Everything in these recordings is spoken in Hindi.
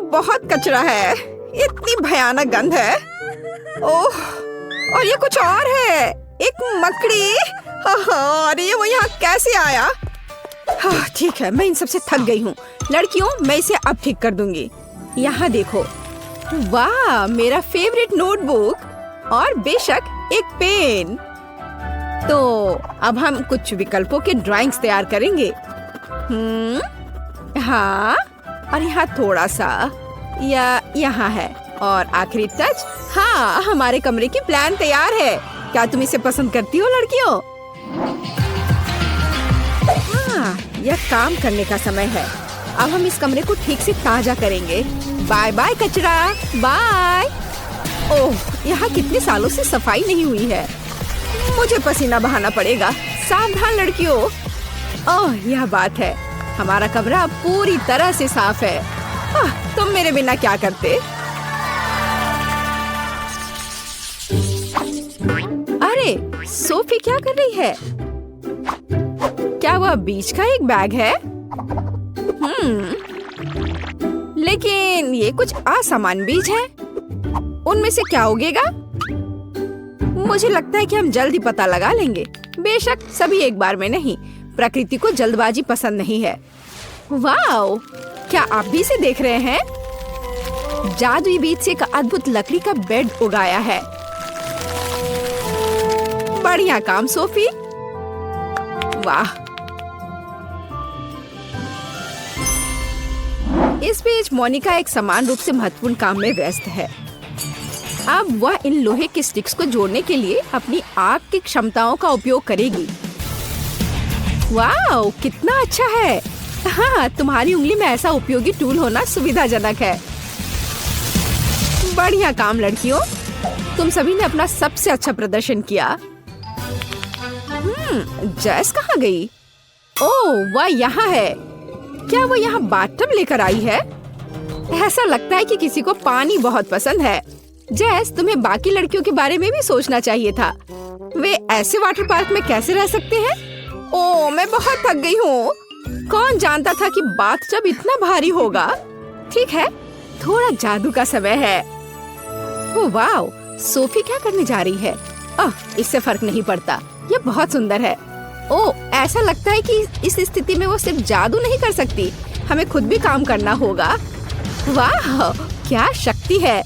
बहुत कचरा है, इतनी भयानक गंध है। ओह, और ये कुछ और है, एक मकड़ी। और ये वो यहाँ कैसे आया? ठीक है, मैं इन सबसे थक गई हूँ। लड़कियों, मैं इसे अब ठीक कर दूंगी। यहाँ देखो, वाह, मेरा फेवरेट नोटबुक और बेशक एक पेन। तो अब हम कुछ विकल्पों के ड्राइंग्स तैयार करेंगे। हाँ, और यहाँ थोड़ा सा, या यहाँ है, और आखिरी टच। हाँ, हमारे कमरे की प्लान तैयार है। क्या तुम इसे पसंद करती हो लड़कियों? हाँ, यह काम करने का समय है। अब हम इस कमरे को ठीक से ताजा करेंगे। बाय बाय कचरा, बाय। ओह, यहाँ कितने सालों से सफाई नहीं हुई है। मुझे पसीना बहाना पड़ेगा। सावधान लड़कियों। ओह, यह बात है, हमारा कमरा पूरी तरह से साफ है। तुम मेरे बिना क्या करते? अरे, सोफी क्या कर रही है? क्या वह बीच का एक बैग है? लेकिन ये कुछ असामान्य बीज है। उनमें से क्या उगेगा? मुझे लगता है कि हम जल्द ही पता लगा लेंगे। बेशक सभी एक बार में नहीं, प्रकृति को जल्दबाजी पसंद नहीं है। वाओ, क्या आप भी इसे देख रहे हैं? जादुई बीज से एक अद्भुत लकड़ी का बेड उगाया है। बढ़िया काम सोफी। वाह, इस बीच मोनिका एक समान रूप से महत्वपूर्ण काम में व्यस्त है। अब वह इन लोहे के स्टिक्स को जोड़ने के लिए अपनी आग की क्षमताओं का उपयोग करेगी। वाह, कितना अच्छा है। हाँ, तुम्हारी उंगली में ऐसा उपयोगी टूल होना सुविधाजनक है। बढ़िया काम लड़कियों, तुम सभी ने अपना सबसे अच्छा प्रदर्शन किया। जैस कहाँ गई? ओह, वह यहाँ है। क्या वो यहाँ बाथटब लेकर आई है? ऐसा लगता है कि किसी को पानी बहुत पसंद है। जैस, तुम्हें बाकी लड़कियों के बारे में भी सोचना चाहिए था। वे ऐसे वाटर पार्क में कैसे रह सकते हैं? ओह, मैं बहुत थक गई हूँ। कौन जानता था कि बाथटब इतना भारी होगा। ठीक है, थोड़ा जादू का समय है। ओह वाह, सोफी क्या करने जा रही है? इससे फर्क नहीं पड़ता, ये बहुत सुंदर है। ओह, ऐसा लगता है कि इस स्थिति में वो सिर्फ जादू नहीं कर सकती, हमें खुद भी काम करना होगा। वाह, क्या शक्ति है।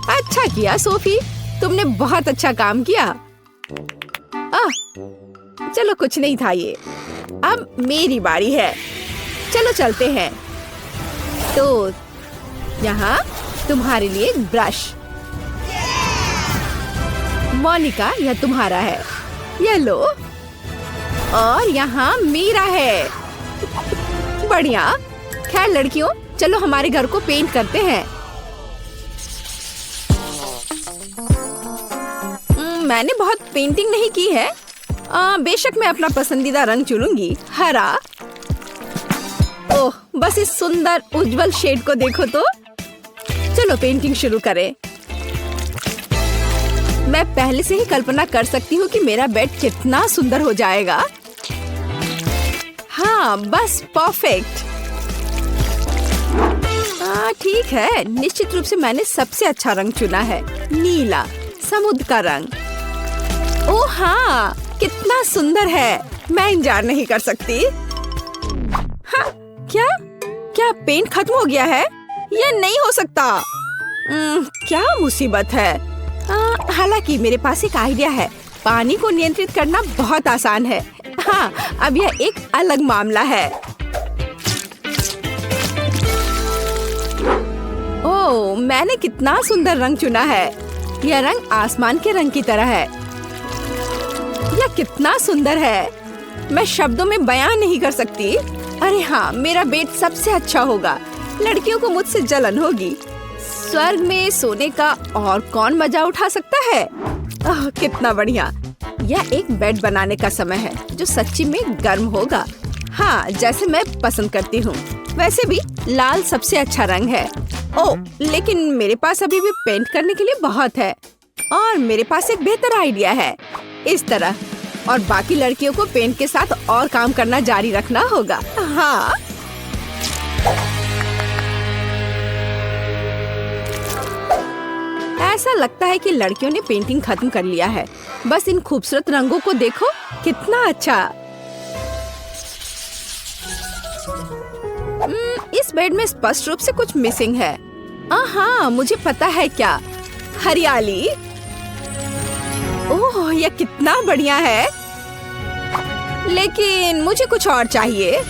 अच्छा किया सोफी, तुमने बहुत अच्छा काम किया। चलो, कुछ नहीं था ये। अब मेरी बारी है। चलो चलते हैं। तो यहाँ तुम्हारे लिए ब्रश। मोनिका, यह तुम्हारा है, ये लो। और यहाँ मेरा है। बढ़िया। खैर लड़कियों, चलो हमारे घर को पेंट करते हैं। मैंने बहुत पेंटिंग नहीं की है। बेशक मैं अपना पसंदीदा रंग चुनूंगी, हरा। ओह, बस इस सुंदर उज्जवल शेड को देखो तो। चलो पेंटिंग शुरू करें। मैं पहले से ही कल्पना कर सकती हूँ कि मेरा बेड कितना सुंदर हो जाएगा। हाँ, बस परफेक्ट। ठीक है, निश्चित रूप से मैंने सबसे अच्छा रंग चुना है, नीला, समुद्र का रंग। ओह हाँ, कितना सुंदर है, मैं इंतजार नहीं कर सकती। हाँ, क्या पेंट खत्म हो गया है? यह नहीं हो सकता। क्या मुसीबत है। हालांकि मेरे पास एक आइडिया है। पानी को नियंत्रित करना बहुत आसान है। हाँ, अब यह एक अलग मामला है। ओह, मैंने कितना सुंदर रंग चुना है। यह रंग आसमान के रंग की तरह है। यह कितना सुंदर है, मैं शब्दों में बयान नहीं कर सकती। अरे हाँ, मेरा बेड सबसे अच्छा होगा। लड़कियों को मुझसे जलन होगी। स्वर्ग में सोने का और कौन मजा उठा सकता है? कितना बढ़िया। यह एक बेड बनाने का समय है जो सच्ची में गर्म होगा। हाँ, जैसे मैं पसंद करती हूँ। वैसे भी लाल सबसे अच्छा रंग है। ओह, लेकिन मेरे पास अभी भी पेंट करने के लिए बहुत है। और मेरे पास एक बेहतर आइडिया है। इस तरह, और बाकी लड़कियों को पेंट के साथ और काम करना जारी रखना होगा। हाँ, ऐसा लगता है कि लड़कियों ने पेंटिंग खत्म कर लिया है। बस इन खूबसूरत रंगों को देखो, कितना अच्छा। इस बेड में स्पष्ट रूप से कुछ मिसिंग है। हाँ, मुझे पता है क्या, हरियाली। ओह, यह कितना बढ़िया है। लेकिन मुझे कुछ और चाहिए।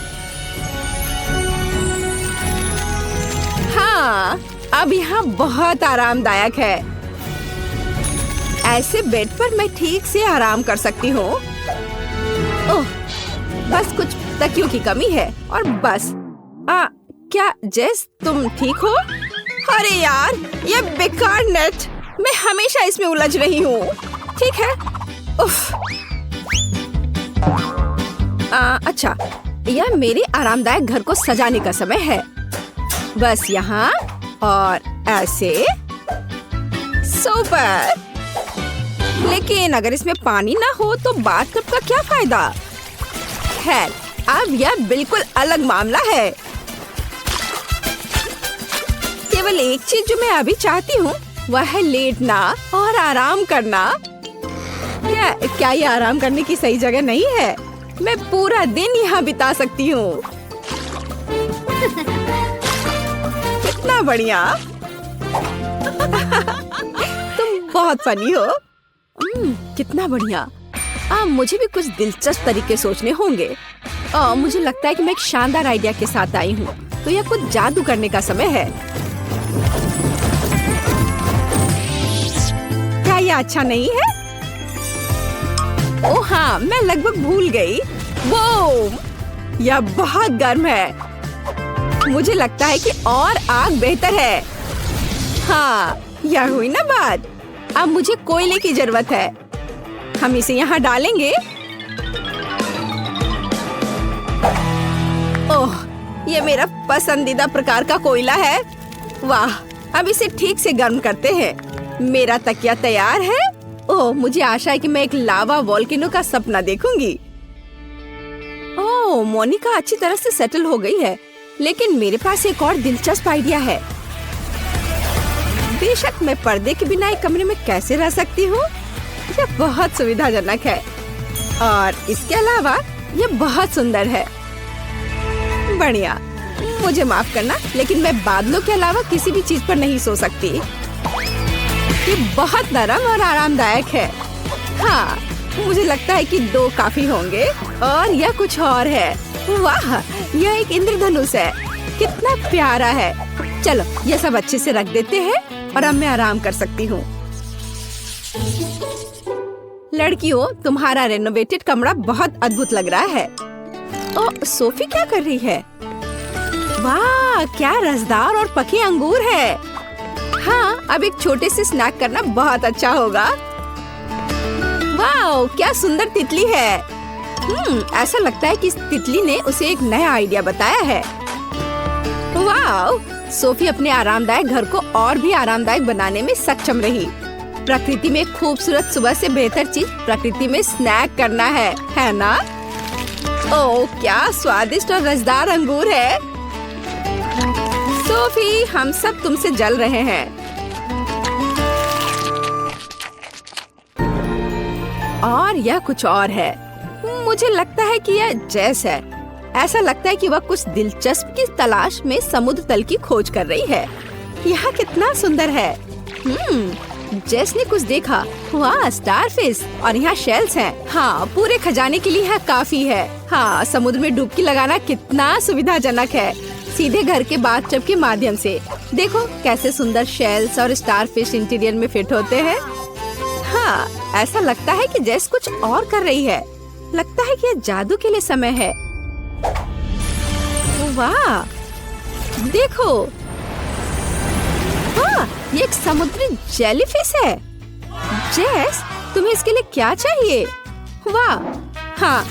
हाँ, अब यहाँ बहुत आरामदायक है। ऐसे बेड पर मैं ठीक से आराम कर सकती हूँ। ओह, बस कुछ तकियों की कमी है और बस। क्या जेस, तुम ठीक हो? अरे यार, ये बेकार नेट, मैं हमेशा इसमें उलझ रही हूँ। ठीक है। उफ। अच्छा, यह मेरे आरामदायक घर को सजाने का समय है। बस यहाँ और ऐसे। सुपर। लेकिन अगर इसमें पानी ना हो तो बाथटब का क्या फायदा? खैर, अब यह बिल्कुल अलग मामला है। केवल एक चीज जो मैं अभी चाहती हूँ वह है लेटना और आराम करना। क्या ये आराम करने की सही जगह नहीं है? मैं पूरा दिन यहाँ बिता सकती हूँ। कितना बढ़िया। तुम बहुत फनी हो। कितना बढ़िया। मुझे भी कुछ दिलचस्प तरीके सोचने होंगे। मुझे लगता है कि मैं एक शानदार आइडिया के साथ आई हूँ, तो यह कुछ जादू करने का समय है। क्या यह अच्छा नहीं है? ओह हाँ, मैं लगभग भूल गई। वो यह बहुत गर्म है। मुझे लगता है कि और आग बेहतर है। हाँ, यह हुई ना बात। अब मुझे कोयले की जरूरत है। हम इसे यहाँ डालेंगे। ओह, ये मेरा पसंदीदा प्रकार का कोयला है। वाह, अब इसे ठीक से गर्म करते हैं। मेरा तकिया तैयार है। ओह, मुझे आशा है कि मैं एक लावा वोल्केनो का सपना देखूंगी। ओह, मोनिका अच्छी तरह से सेटल हो गई है, लेकिन मेरे पास एक और दिलचस्प आइडिया है। बेशक मैं पर्दे के बिना एक कमरे में कैसे रह सकती हूँ? यह बहुत सुविधाजनक है और इसके अलावा यह बहुत सुंदर है। बढ़िया। मुझे माफ करना, लेकिन मैं बादलों के अलावा किसी भी चीज पर नहीं सो सकती। ये बहुत नरम और आरामदायक है। हाँ, मुझे लगता है कि 2 काफी होंगे। और यह कुछ और है। वाह, यह एक इंद्रधनुष है। कितना प्यारा है। चलो, ये सब अच्छे से रख देते हैं और अब मैं आराम कर सकती हूँ। लड़कियों, तुम्हारा रेनोवेटेड कमरा बहुत अद्भुत लग रहा है। ओह, सोफी क्या कर रही है? वाह, क्या रसदार और पके अंगूर है। हाँ, अब एक छोटे से स्नैक करना बहुत अच्छा होगा। वाह, क्या सुंदर तितली है। ऐसा लगता है कि इस तितली ने उसे एक नया आइडिया बताया है। वाह, सोफी अपने आरामदायक घर को और भी आरामदायक बनाने में सक्षम रही। प्रकृति में खूबसूरत सुबह से बेहतर चीज प्रकृति में स्नैक करना है ना? ओह, क्या स्वादिष्ट और रसदार अंगूर है। सोफी, हम सब तुमसे जल रहे हैं। और यह कुछ और है। मुझे लगता है कि यह जेस है। ऐसा लगता है कि वह कुछ दिलचस्प की तलाश में समुद्र तल की खोज कर रही है। यह कितना सुंदर है। जेस ने कुछ देखा। वाह, स्टारफिश और यहाँ शेल्स हैं। हाँ, पूरे खजाने के लिए यह काफी है। हाँ, समुद्र में डुबकी लगाना कितना सुविधाजनक है, सीधे घर के बाथटब के माध्यम से। देखो कैसे सुंदर शेल्स और स्टारफिश इंटीरियर में फिट होते हैं। हाँ, ऐसा लगता है कि जेस कुछ और कर रही है। लगता है कि यह जादू के लिए समय है। वाह, देखो। वाह, ये एक समुद्री जेलीफिश है। जेस, तुम्हें इसके लिए क्या चाहिए? वाह, हाँ,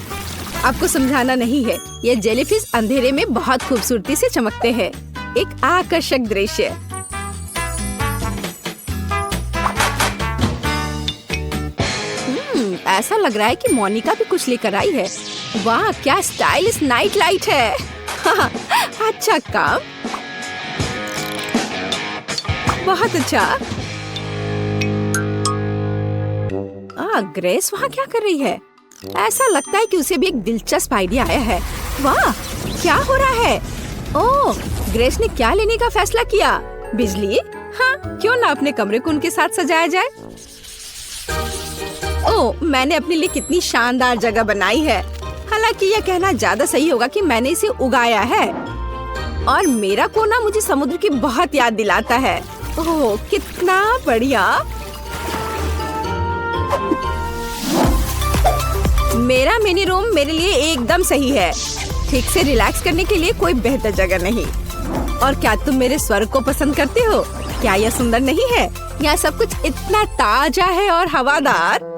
आपको समझाना नहीं है। ये जेलीफिश अंधेरे में बहुत खूबसूरती से चमकते हैं। एक आकर्षक दृश्य। ऐसा लग रहा है कि मोनिका भी कुछ लेकर आई है। वाह, क्या स्टाइलिश नाइट लाइट है। हाँ, अच्छा काम, बहुत अच्छा। ग्रेस वहाँ क्या कर रही है? ऐसा लगता है कि उसे भी एक दिलचस्प आइडिया आया है। वाह, क्या हो रहा है? ओह, ग्रेस ने क्या लेने का फैसला किया? बिजली? हाँ, क्यों ना अपने कमरे को उनके साथ सजाया जाए। ओह, मैंने अपने लिए कितनी शानदार जगह बनाई है। हालांकि यह कहना ज्यादा सही होगा कि मैंने इसे उगाया है। और मेरा कोना मुझे समुद्र की बहुत याद दिलाता है। ओह, कितना बढ़िया। मेरा मिनी रूम मेरे लिए एकदम सही है। ठीक से रिलैक्स करने के लिए कोई बेहतर जगह नहीं। और क्या तुम मेरे स्वर्ग को पसंद करते हो? क्या यह सुंदर नहीं है? यहाँ सब कुछ इतना ताजा है और हवादार।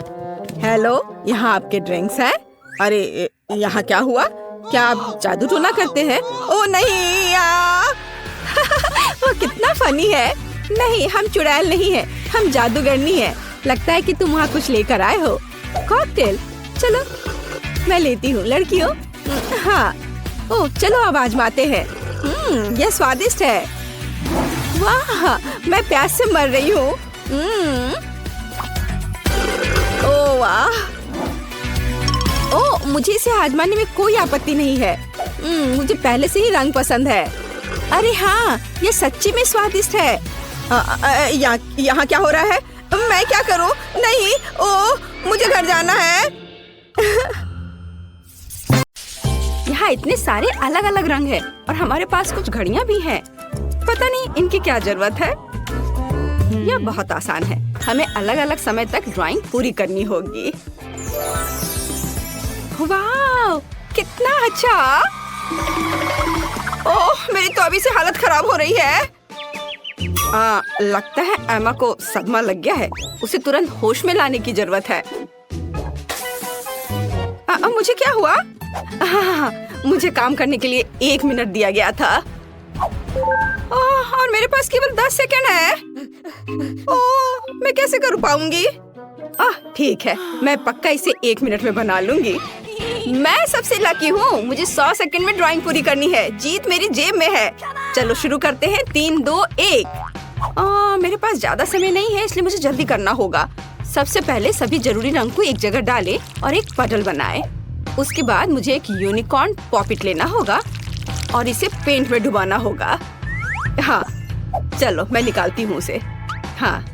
हेलो, यहाँ आपके ड्रिंक्स हैं। अरे, यहाँ क्या हुआ? क्या आप जादू टोना करते हैं? ओ नहीं वो कितना फनी है। नहीं, हम चुड़ैल नहीं है, हम जादूगरनी है। लगता है कि तुम वहाँ कुछ लेकर आए हो। कॉकटेल? चलो मैं लेती हूँ लड़कियों। हाँ, ओह चलो अब आजमाते हैं। यह स्वादिष्ट है। वाह, मैं प्यास से मर रही हूँ। ओह वाह, ओह मुझे इसे आजमाने में कोई आपत्ति नहीं है। मुझे पहले से ही रंग पसंद है। अरे हाँ, ये सच्ची में स्वादिष्ट है। यहाँ क्या हो रहा है? मैं क्या करूँ? नहीं, ओह मुझे घर जाना है। यहाँ इतने सारे अलग अलग रंग हैं और हमारे पास कुछ घड़ियाँ भी हैं। पता नहीं इनकी क्या जरूरत है। यह बहुत आसान है। हमें अलग अलग समय तक ड्राइंग पूरी करनी होगी। वाह, कितना अच्छा। ओह, मेरी तो अभी से हालत खराब हो रही है। लगता है एमा को सदमा लग गया है। उसे तुरंत होश में लाने की जरूरत है। मुझे क्या हुआ? मुझे काम करने के लिए 1 मिनट दिया गया था। और मेरे पास केवल 10 सेकंड है। ओह, मैं कैसे कर पाऊंगी? ठीक है, मैं पक्का इसे 1 मिनट में बना लूंगी। मैं सबसे लकी हूँ। मुझे 100 सेकंड में ड्राइंग पूरी करनी है। जीत मेरी जेब में है। चलो शुरू करते हैं। 3, 2, 1। मेरे पास ज्यादा समय नहीं है, इसलिए मुझे जल्दी करना होगा। सबसे पहले सभी जरूरी रंग को एक जगह डालें और एक पटल बनाएं। उसके बाद मुझे एक यूनिकॉर्न पॉपिट लेना होगा और इसे पेंट में डुबाना होगा। हाँ, चलो मैं निकालती हूँ उसे। हाँ,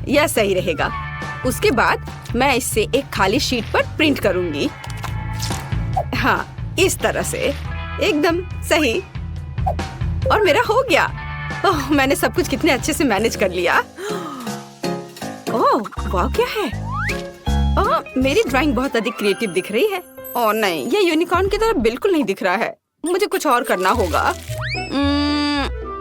यह सही रहेगा। उसके बाद मैं इससे एक खाली शीट पर प्रिंट करूंगी। हाँ, इस तरह से एकदम सही। और मेरा हो गया। ओह, मैंने सब कुछ कितने अच्छे से मैनेज कर लिया। ओह, वाह क्या है? मेरी ड्राइंग बहुत अधिक क्रिएटिव दिख रही है। ओह नहीं, ये यूनिकॉर्न की तरह बिल्कुल नहीं दिख रहा है। मुझे कुछ और करना होगा।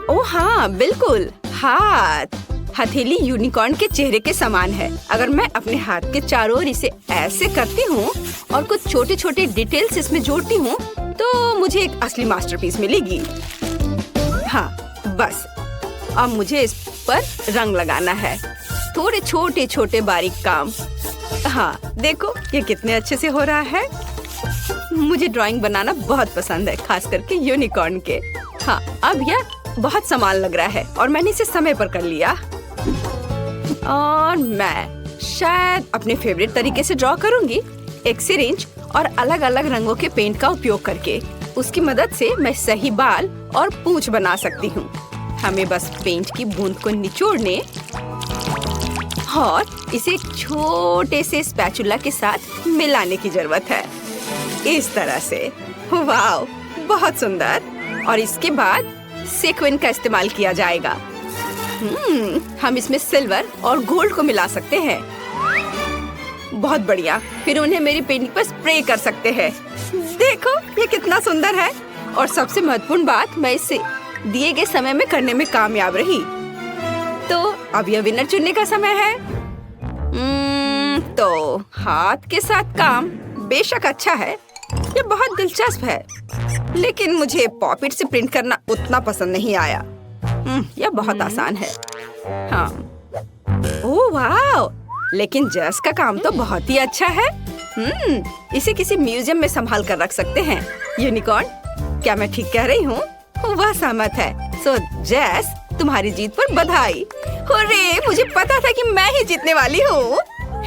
ओह हाँ, बिल्कुल। हाथ, हथेली यूनिकॉर्न के चेहरे के समान है। अगर मैं अपने हाथ के चारों ओर इसे ऐसे करती हूँ और कुछ छोटे छोटे डिटेल्स इसमें जोड़ती हूँ तो मुझे एक असली मास्टरपीस मिलेगी। हाँ, बस अब मुझे इस पर रंग लगाना है। थोड़े छोटे छोटे बारीक काम। हाँ, देखो ये कितने अच्छे से हो रहा है। मुझे ड्राइंग बनाना बहुत पसंद है, खास करके यूनिकॉर्न के। हाँ, अब यह बहुत समान लग रहा है और मैंने इसे समय पर कर लिया। और मैं शायद अपने फेवरेट तरीके से ड्रॉ करूंगी, एक सिरिंज और अलग अलग रंगों के पेंट का उपयोग करके। उसकी मदद से मैं सही बाल और पूंछ बना सकती हूँ। हमें बस पेंट की बूंद को निचोड़ने और इसे एक छोटे से स्पैचुला के साथ मिलाने की जरूरत है। इस तरह से। वाह, बहुत सुंदर। और इसके बाद सीक्वेंस का इस्तेमाल किया जाएगा। हम इसमें सिल्वर और गोल्ड को मिला सकते हैं। बहुत बढ़िया। फिर उन्हें मेरी पेंटिंग पर स्प्रे कर सकते हैं। देखो ये कितना सुंदर है। और सबसे महत्वपूर्ण बात, मैं इसे दिए गए समय में करने में कामयाब रही। तो अब यह विनर चुनने का समय है। तो हाथ के साथ काम बेशक अच्छा है, ये बहुत दिलचस्प है, लेकिन मुझे पॉपिट से प्रिंट करना उतना पसंद नहीं आया। यह बहुत आसान है। हाँ, ओह वाह, लेकिन जस का काम तो बहुत ही अच्छा है। इसे किसी म्यूजियम में संभाल कर रख सकते हैं। यूनिकॉर्न, क्या मैं ठीक कह रही हूँ? वह सहमत है। सो जेस, तुम्हारी जीत पर बधाई। हुर्रे, मुझे पता था कि मैं ही जीतने वाली हूँ।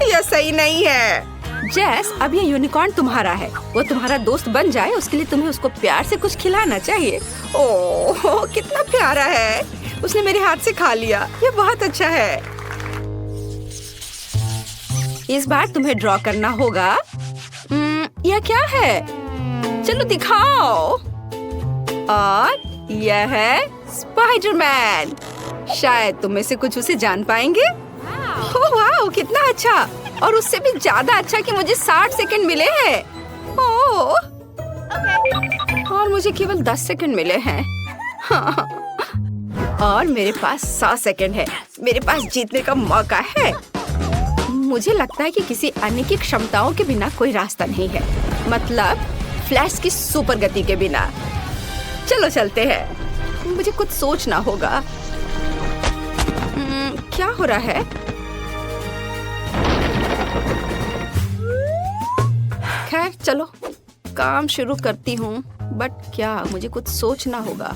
यह सही नहीं है। जैस, अब ये यूनिकॉर्न तुम्हारा है। वो तुम्हारा दोस्त बन जाए उसके लिए तुम्हें उसको प्यार से कुछ खिलाना चाहिए। ओह, कितना प्यारा है। उसने मेरे हाथ से खा लिया। ये बहुत अच्छा है। इस बार तुम्हें ड्रॉ करना होगा। यह क्या है? चलो दिखाओ। और यह है स्पाइडरमैन। शायद तुम में से कुछ उसे जान पाएंगे। ओह वाह, कितना अच्छा। और उससे भी ज्यादा अच्छा कि मुझे 60 सेकंड मिले हैं। ओह, और मुझे केवल 10 सेकंड मिले हैं। हाँ। और मेरे पास 100 सेकंड है। मेरे पास जीतने का मौका है। मुझे लगता है कि किसी अन्य की क्षमताओं के बिना कोई रास्ता नहीं है। मतलब फ्लैश की सुपर गति के बिना। चलो चलते हैं। मुझे कुछ सोचना होगा। क्या हो रहा है? खैर चलो, काम शुरू करती हूँ। बट क्या, मुझे कुछ सोचना होगा।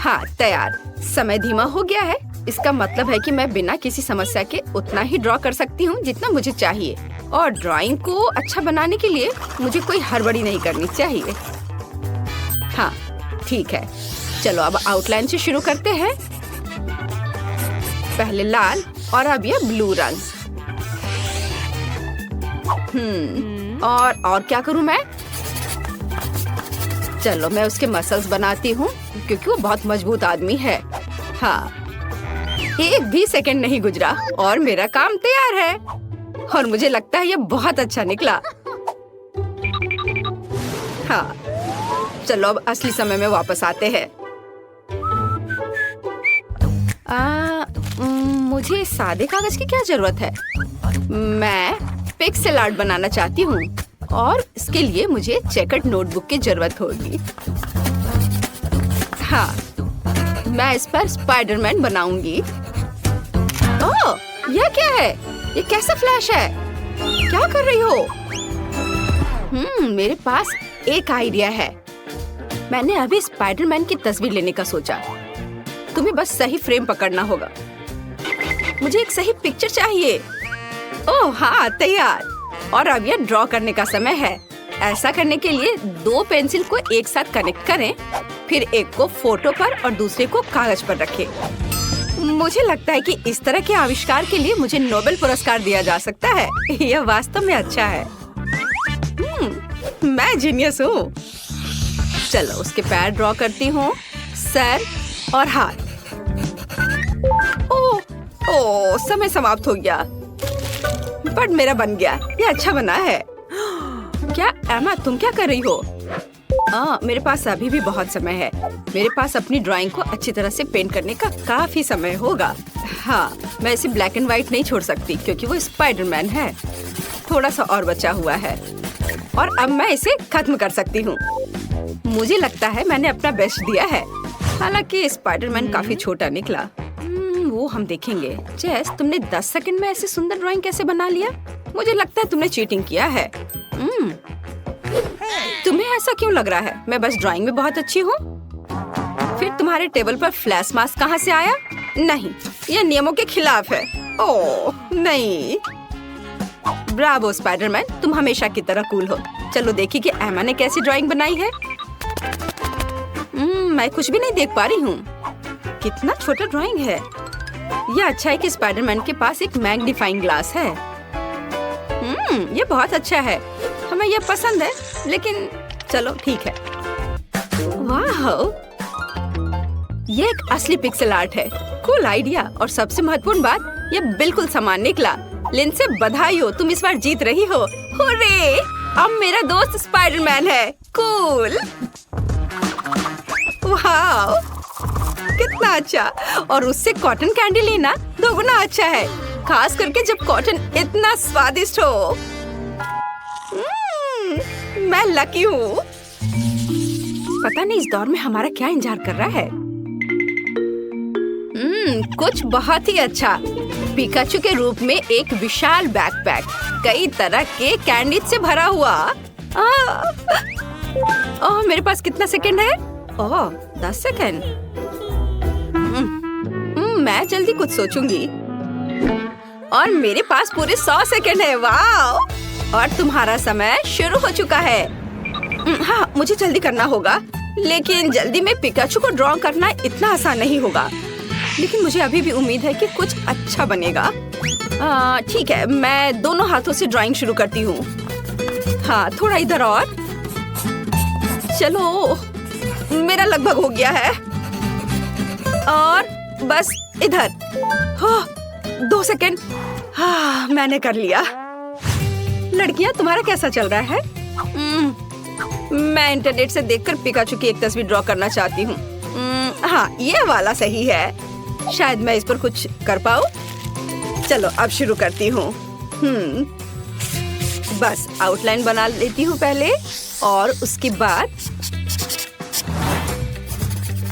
हाँ, तैयार। समय धीमा हो गया है। इसका मतलब है कि मैं बिना किसी समस्या के उतना ही ड्रॉ कर सकती हूँ जितना मुझे चाहिए। और ड्राइंग को अच्छा बनाने के लिए मुझे कोई हड़बड़ी नहीं करनी चाहिए। हाँ, ठीक है। चलो अब आउटलाइन से शुरू करते हैं। पहले लाल और अब ये ब्लू रंग। और क्या करूँ मैं? चलो मैं उसके मसल्स बनाती हूँ क्योंकि वो बहुत मजबूत आदमी है। हाँ, एक भी सेकंड नहीं गुजरा और मेरा काम तैयार है। और मुझे लगता है ये बहुत अच्छा निकला। हाँ, चलो अब असली समय में वापस आते हैं। मुझे सादे कागज की क्या जरूरत है? मैं पिक्सेल आर्ट बनाना चाहती हूँ और इसके लिए मुझे चेकर्ड नोटबुक की जरूरत होगी। हाँ, मैं इस पर स्पाइडरमैन बनाऊंगी। ओह, यह क्या है? ये कैसा फ्लैश है? क्या कर रही हो? मेरे पास एक आइडिया है। मैंने अभी स्पाइडरमैन की तस्वीर लेने का सोचा। तुम्हें बस सही फ्रेम पकड़ना होगा। मुझे एक सही पिक्चर चाहिए। ओह हाँ, तैयार। और अब यह ड्रॉ करने का समय है। ऐसा करने के लिए 2 पेंसिल को एक साथ कनेक्ट करें, फिर एक को फोटो पर और दूसरे को कागज पर रखें। मुझे लगता है कि इस तरह के आविष्कार के लिए मुझे नोबेल पुरस्कार दिया जा सकता है। यह वास्तव में अच्छा है। मैं जीनियस हूँ। चलो उसके पैर ड्रॉ करती हूँ, सर और हाथ। ओह, समय समाप्त हो गया। बट मेरा बन गया। ये अच्छा बना है। क्या एमा, तुम क्या कर रही हो? मेरे पास अभी भी बहुत समय है। मेरे पास अपनी ड्राइंग को अच्छी तरह से पेंट करने का काफी समय होगा। हाँ, मैं इसे ब्लैक एंड व्हाइट नहीं छोड़ सकती क्योंकि वो स्पाइडरमैन है। थोड़ा सा और बचा हुआ है और अब मैं इसे खत्म कर सकती हूँ। मुझे लगता है मैंने अपना बेस्ट दिया है। हालांकि स्पाइडरमैन काफी छोटा निकला। वो हम देखेंगे। जेस, तुमने 10 सेकंड में ऐसी सुंदर ड्राइंग कैसे बना लिया? मुझे लगता है तुमने चीटिंग किया है। तुम्हें ऐसा क्यों लग रहा है? मैं बस ड्राइंग में बहुत अच्छी हूँ। फिर तुम्हारे टेबल पर फ्लैश मास्क कहाँ से आया? नहीं, यह नियमों के खिलाफ है। ओह नहीं। ब्रावो स्पाइडरमैन, तुम हमेशा की तरह कूल हो। चलो देखिए कि एमा ने कैसी ड्राइंग बनाई है। मैं कुछ भी नहीं देख पा रही हूँ। कितना छोटा ड्राइंग है। यह अच्छा है कि स्पाइडरमैन के पास एक मैग्नीफाइंग ग्लास है। ये बहुत अच्छा है। हमें यह पसंद है, लेकिन चलो ठीक है। वाह, ये एक असली पिक्सेल आर्ट है। Cool idea. और सबसे महत्वपूर्ण बात, ये बिल्कुल समान निकला। लिंडसे बधाई हो, तुम इस बार जीत रही हो। हुर्रे! अब मेरा दोस्त स्पाइडरमैन है। कूल। वाह, कितना अच्छा। और उससे कॉटन कैंडी लेना दोगुना अच्छा है, खास करके जब कॉटन इतना स्वादिष्ट हो। मैं लकी हूँ। पता नहीं इस दौर में हमारा क्या इंतजार कर रहा है। कुछ बहुत ही अच्छा। पिकाचू के रूप में एक विशाल बैकपैक, कई तरह के कैंडी से भरा हुआ। मेरे पास कितना सेकंड है? 10 सेकंड। मैं जल्दी कुछ सोचूंगी। और मेरे पास पूरे 100 सेकंड है। वाह! और तुम्हारा समय शुरू हो चुका है। हाँ, मुझे जल्दी करना होगा, लेकिन जल्दी में पिकाचू को ड्रॉ करना इतना आसान नहीं होगा। लेकिन मुझे अभी भी उम्मीद है कि कुछ अच्छा बनेगा। ठीक है, मैं दोनों हाथों से ड्राइंग शुरू करती हूँ। हाँ, थोड़ा इधर और। चलो, मेरा लगभग हो गया है। और बस इधर। हाँ, 2 सेकंड। हाँ, मैंने कर लिया। लड़कियां, तुम्हारा कैसा चल रहा है? मैं इंटरनेट से देखकर पिकाचू की एक तस्वीर ड्रॉ करना चाहती हूँ। हाँ, ये वाला सही है। शायद मैं इस पर कुछ कर पाऊँ। चलो, अब शुरू करती हूँ। बस आउटलाइन बना लेती हूँ पहले, और उसके बाद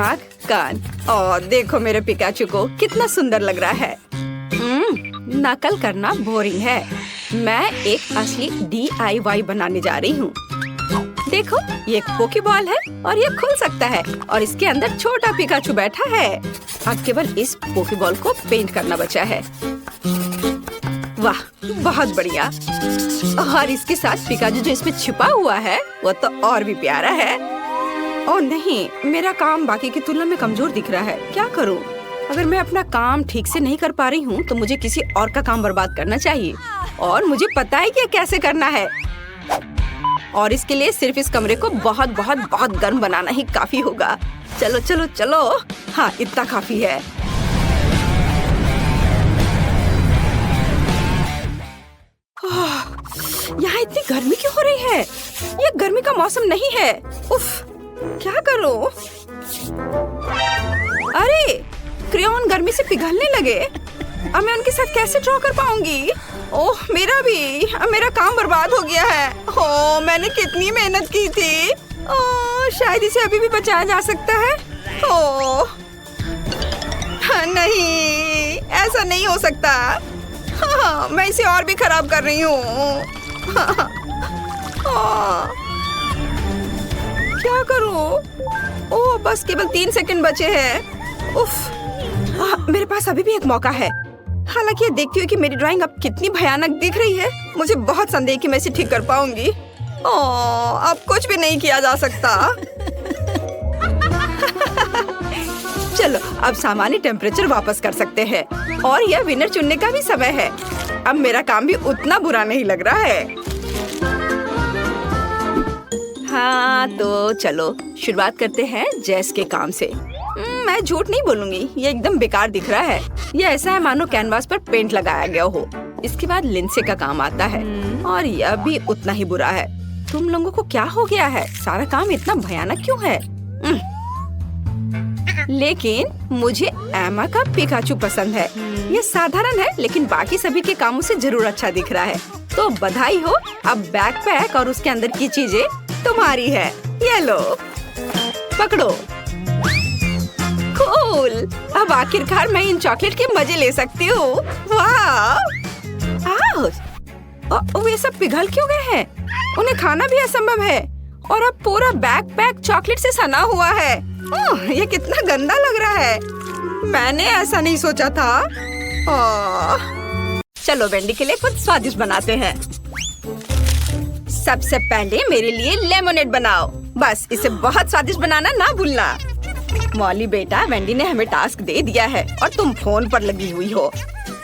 आँख, कान। और देखो मेरे पिकाचू को कितना सुंदर लग रहा है। नकल करना बोरिंग है। मैं एक असली DIY बनाने जा रही हूँ। देखो, ये एक पोकेबॉल है और ये खुल सकता है, और इसके अंदर छोटा पिकाचू बैठा है। अब केवल इस पोकेबॉल को पेंट करना बचा है। वाह, बहुत बढ़िया। और इसके साथ पिकाचू जो इसमें छुपा हुआ है वो तो और भी प्यारा है। ओह नहीं, मेरा काम बाकी की तुलना में कमजोर दिख रहा है। क्या करूं? अगर मैं अपना काम ठीक से नहीं कर पा रही हूँ तो मुझे किसी और का काम बर्बाद करना चाहिए, और मुझे पता है कि कैसे करना है। और इसके लिए सिर्फ इस कमरे को बहुत बहुत बहुत गर्म बनाना ही काफी होगा। चलो चलो चलो। हाँ, इतना काफी है। यहाँ इतनी गर्मी क्यों हो रही है? ये गर्मी का मौसम नहीं है। उफ, क्या करूं? अरे, क्रेयॉन गर्मी से पिघलने लगे। अब मैं उनके साथ कैसे ड्रॉ कर पाऊंगी? ओह, मेरा काम बर्बाद हो गया है। हो, मैंने कितनी मेहनत की थी। ओह, शायद इसे अभी भी बचाया जा सकता है। ओह, नहीं, ऐसा नहीं हो सकता। हाँ, मैं इसे और भी खराब कर रही हूँ। क्या करूँ? ओह, बस केवल 3 सेकंड बचे हैं। उफ, मेरे पास अभी भी एक मौका है। हालांकि ये देखती हूँ कि मेरी ड्राइंग अब कितनी भयानक दिख रही है। मुझे बहुत संदेह कि मैं इसे ठीक कर पाऊंगी। ओह, अब कुछ भी नहीं किया जा सकता। चलो, अब सामान्य टेम्परेचर वापस कर सकते हैं, और यह विनर चुनने का भी समय है। अब मेरा काम भी उतना बुरा नहीं लग रहा है। हाँ, तो चलो शुरुआत करते हैं जेस के काम से। मैं झूठ नहीं बोलूंगी, ये एकदम बेकार दिख रहा है। ये ऐसा है मानो कैनवास पर पेंट लगाया गया हो। इसके बाद लिंसे का काम आता है, और यह भी उतना ही बुरा है। तुम लोगों को क्या हो गया है? सारा काम इतना भयानक क्यों है? लेकिन मुझे एमा का पिकाचू पसंद है। ये साधारण है, लेकिन बाकी सभी के कामों से जरूर अच्छा दिख रहा है। तो बधाई हो, अब बैकपैक और उसके अंदर की चीजें तुम्हारी है। ये लो, पकड़ो। कूल, अब आखिरकार मैं इन चॉकलेट के मजे ले सकती हूँ। वाह! वे सब पिघल क्यों गए हैं? उन्हें खाना भी असंभव है, और अब पूरा बैकपैक चॉकलेट से सना हुआ है। ये कितना गंदा लग रहा है। मैंने ऐसा नहीं सोचा था। चलो वेंडी के लिए कुछ स्वादिष्ट बनाते हैं। सबसे पहले मेरे लिए लेमोनेड बनाओ। बस इसे बहुत स्वादिष्ट बनाना ना भूलना। मॉली बेटा, वेंडी ने हमें टास्क दे दिया है और तुम फोन पर लगी हुई हो।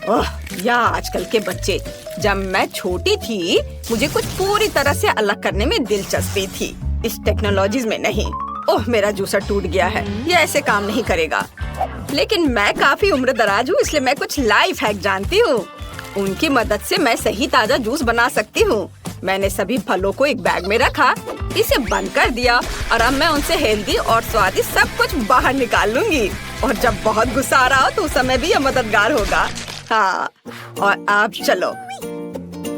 ओह, या आजकल के बच्चे। जब मैं छोटी थी मुझे कुछ पूरी तरह से अलग करने में दिलचस्पी थी, इस टेक्नोलॉजीज में नहीं। ओह, मेरा जूसर टूट गया है, ये ऐसे काम नहीं करेगा। लेकिन मैं काफी उम्र दराज हूँ, इसलिए मैं कुछ लाइफ हैक जानती हूँ। उनकी मदद से मैं सही ताजा जूस बना सकती हूँ। मैंने सभी फलों को एक बैग में रखा, इसे बंद कर दिया, और अब मैं उनसे हेल्दी और स्वादिष्ट सब कुछ बाहर निकाल लूंगी। और जब बहुत गुस्सा आ रहा हो तो उस समय भी यह मददगार होगा। हाँ, और अब चलो,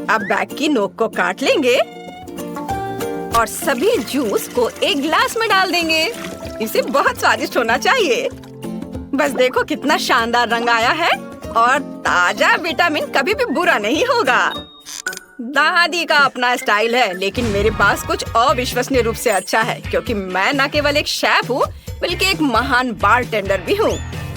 अब बैग की नोक को काट लेंगे और सभी जूस को एक गिलास में डाल देंगे। इसे बहुत स्वादिष्ट होना चाहिए। बस देखो कितना शानदार रंग आया है, और ताजा विटामिन कभी भी बुरा नहीं होगा। दादी का अपना स्टाइल है, लेकिन मेरे पास कुछ अविश्वसनीय रूप से अच्छा है, क्योंकि मैं न केवल एक शेफ हूँ बल्कि एक महान बारटेंडर भी हूँ।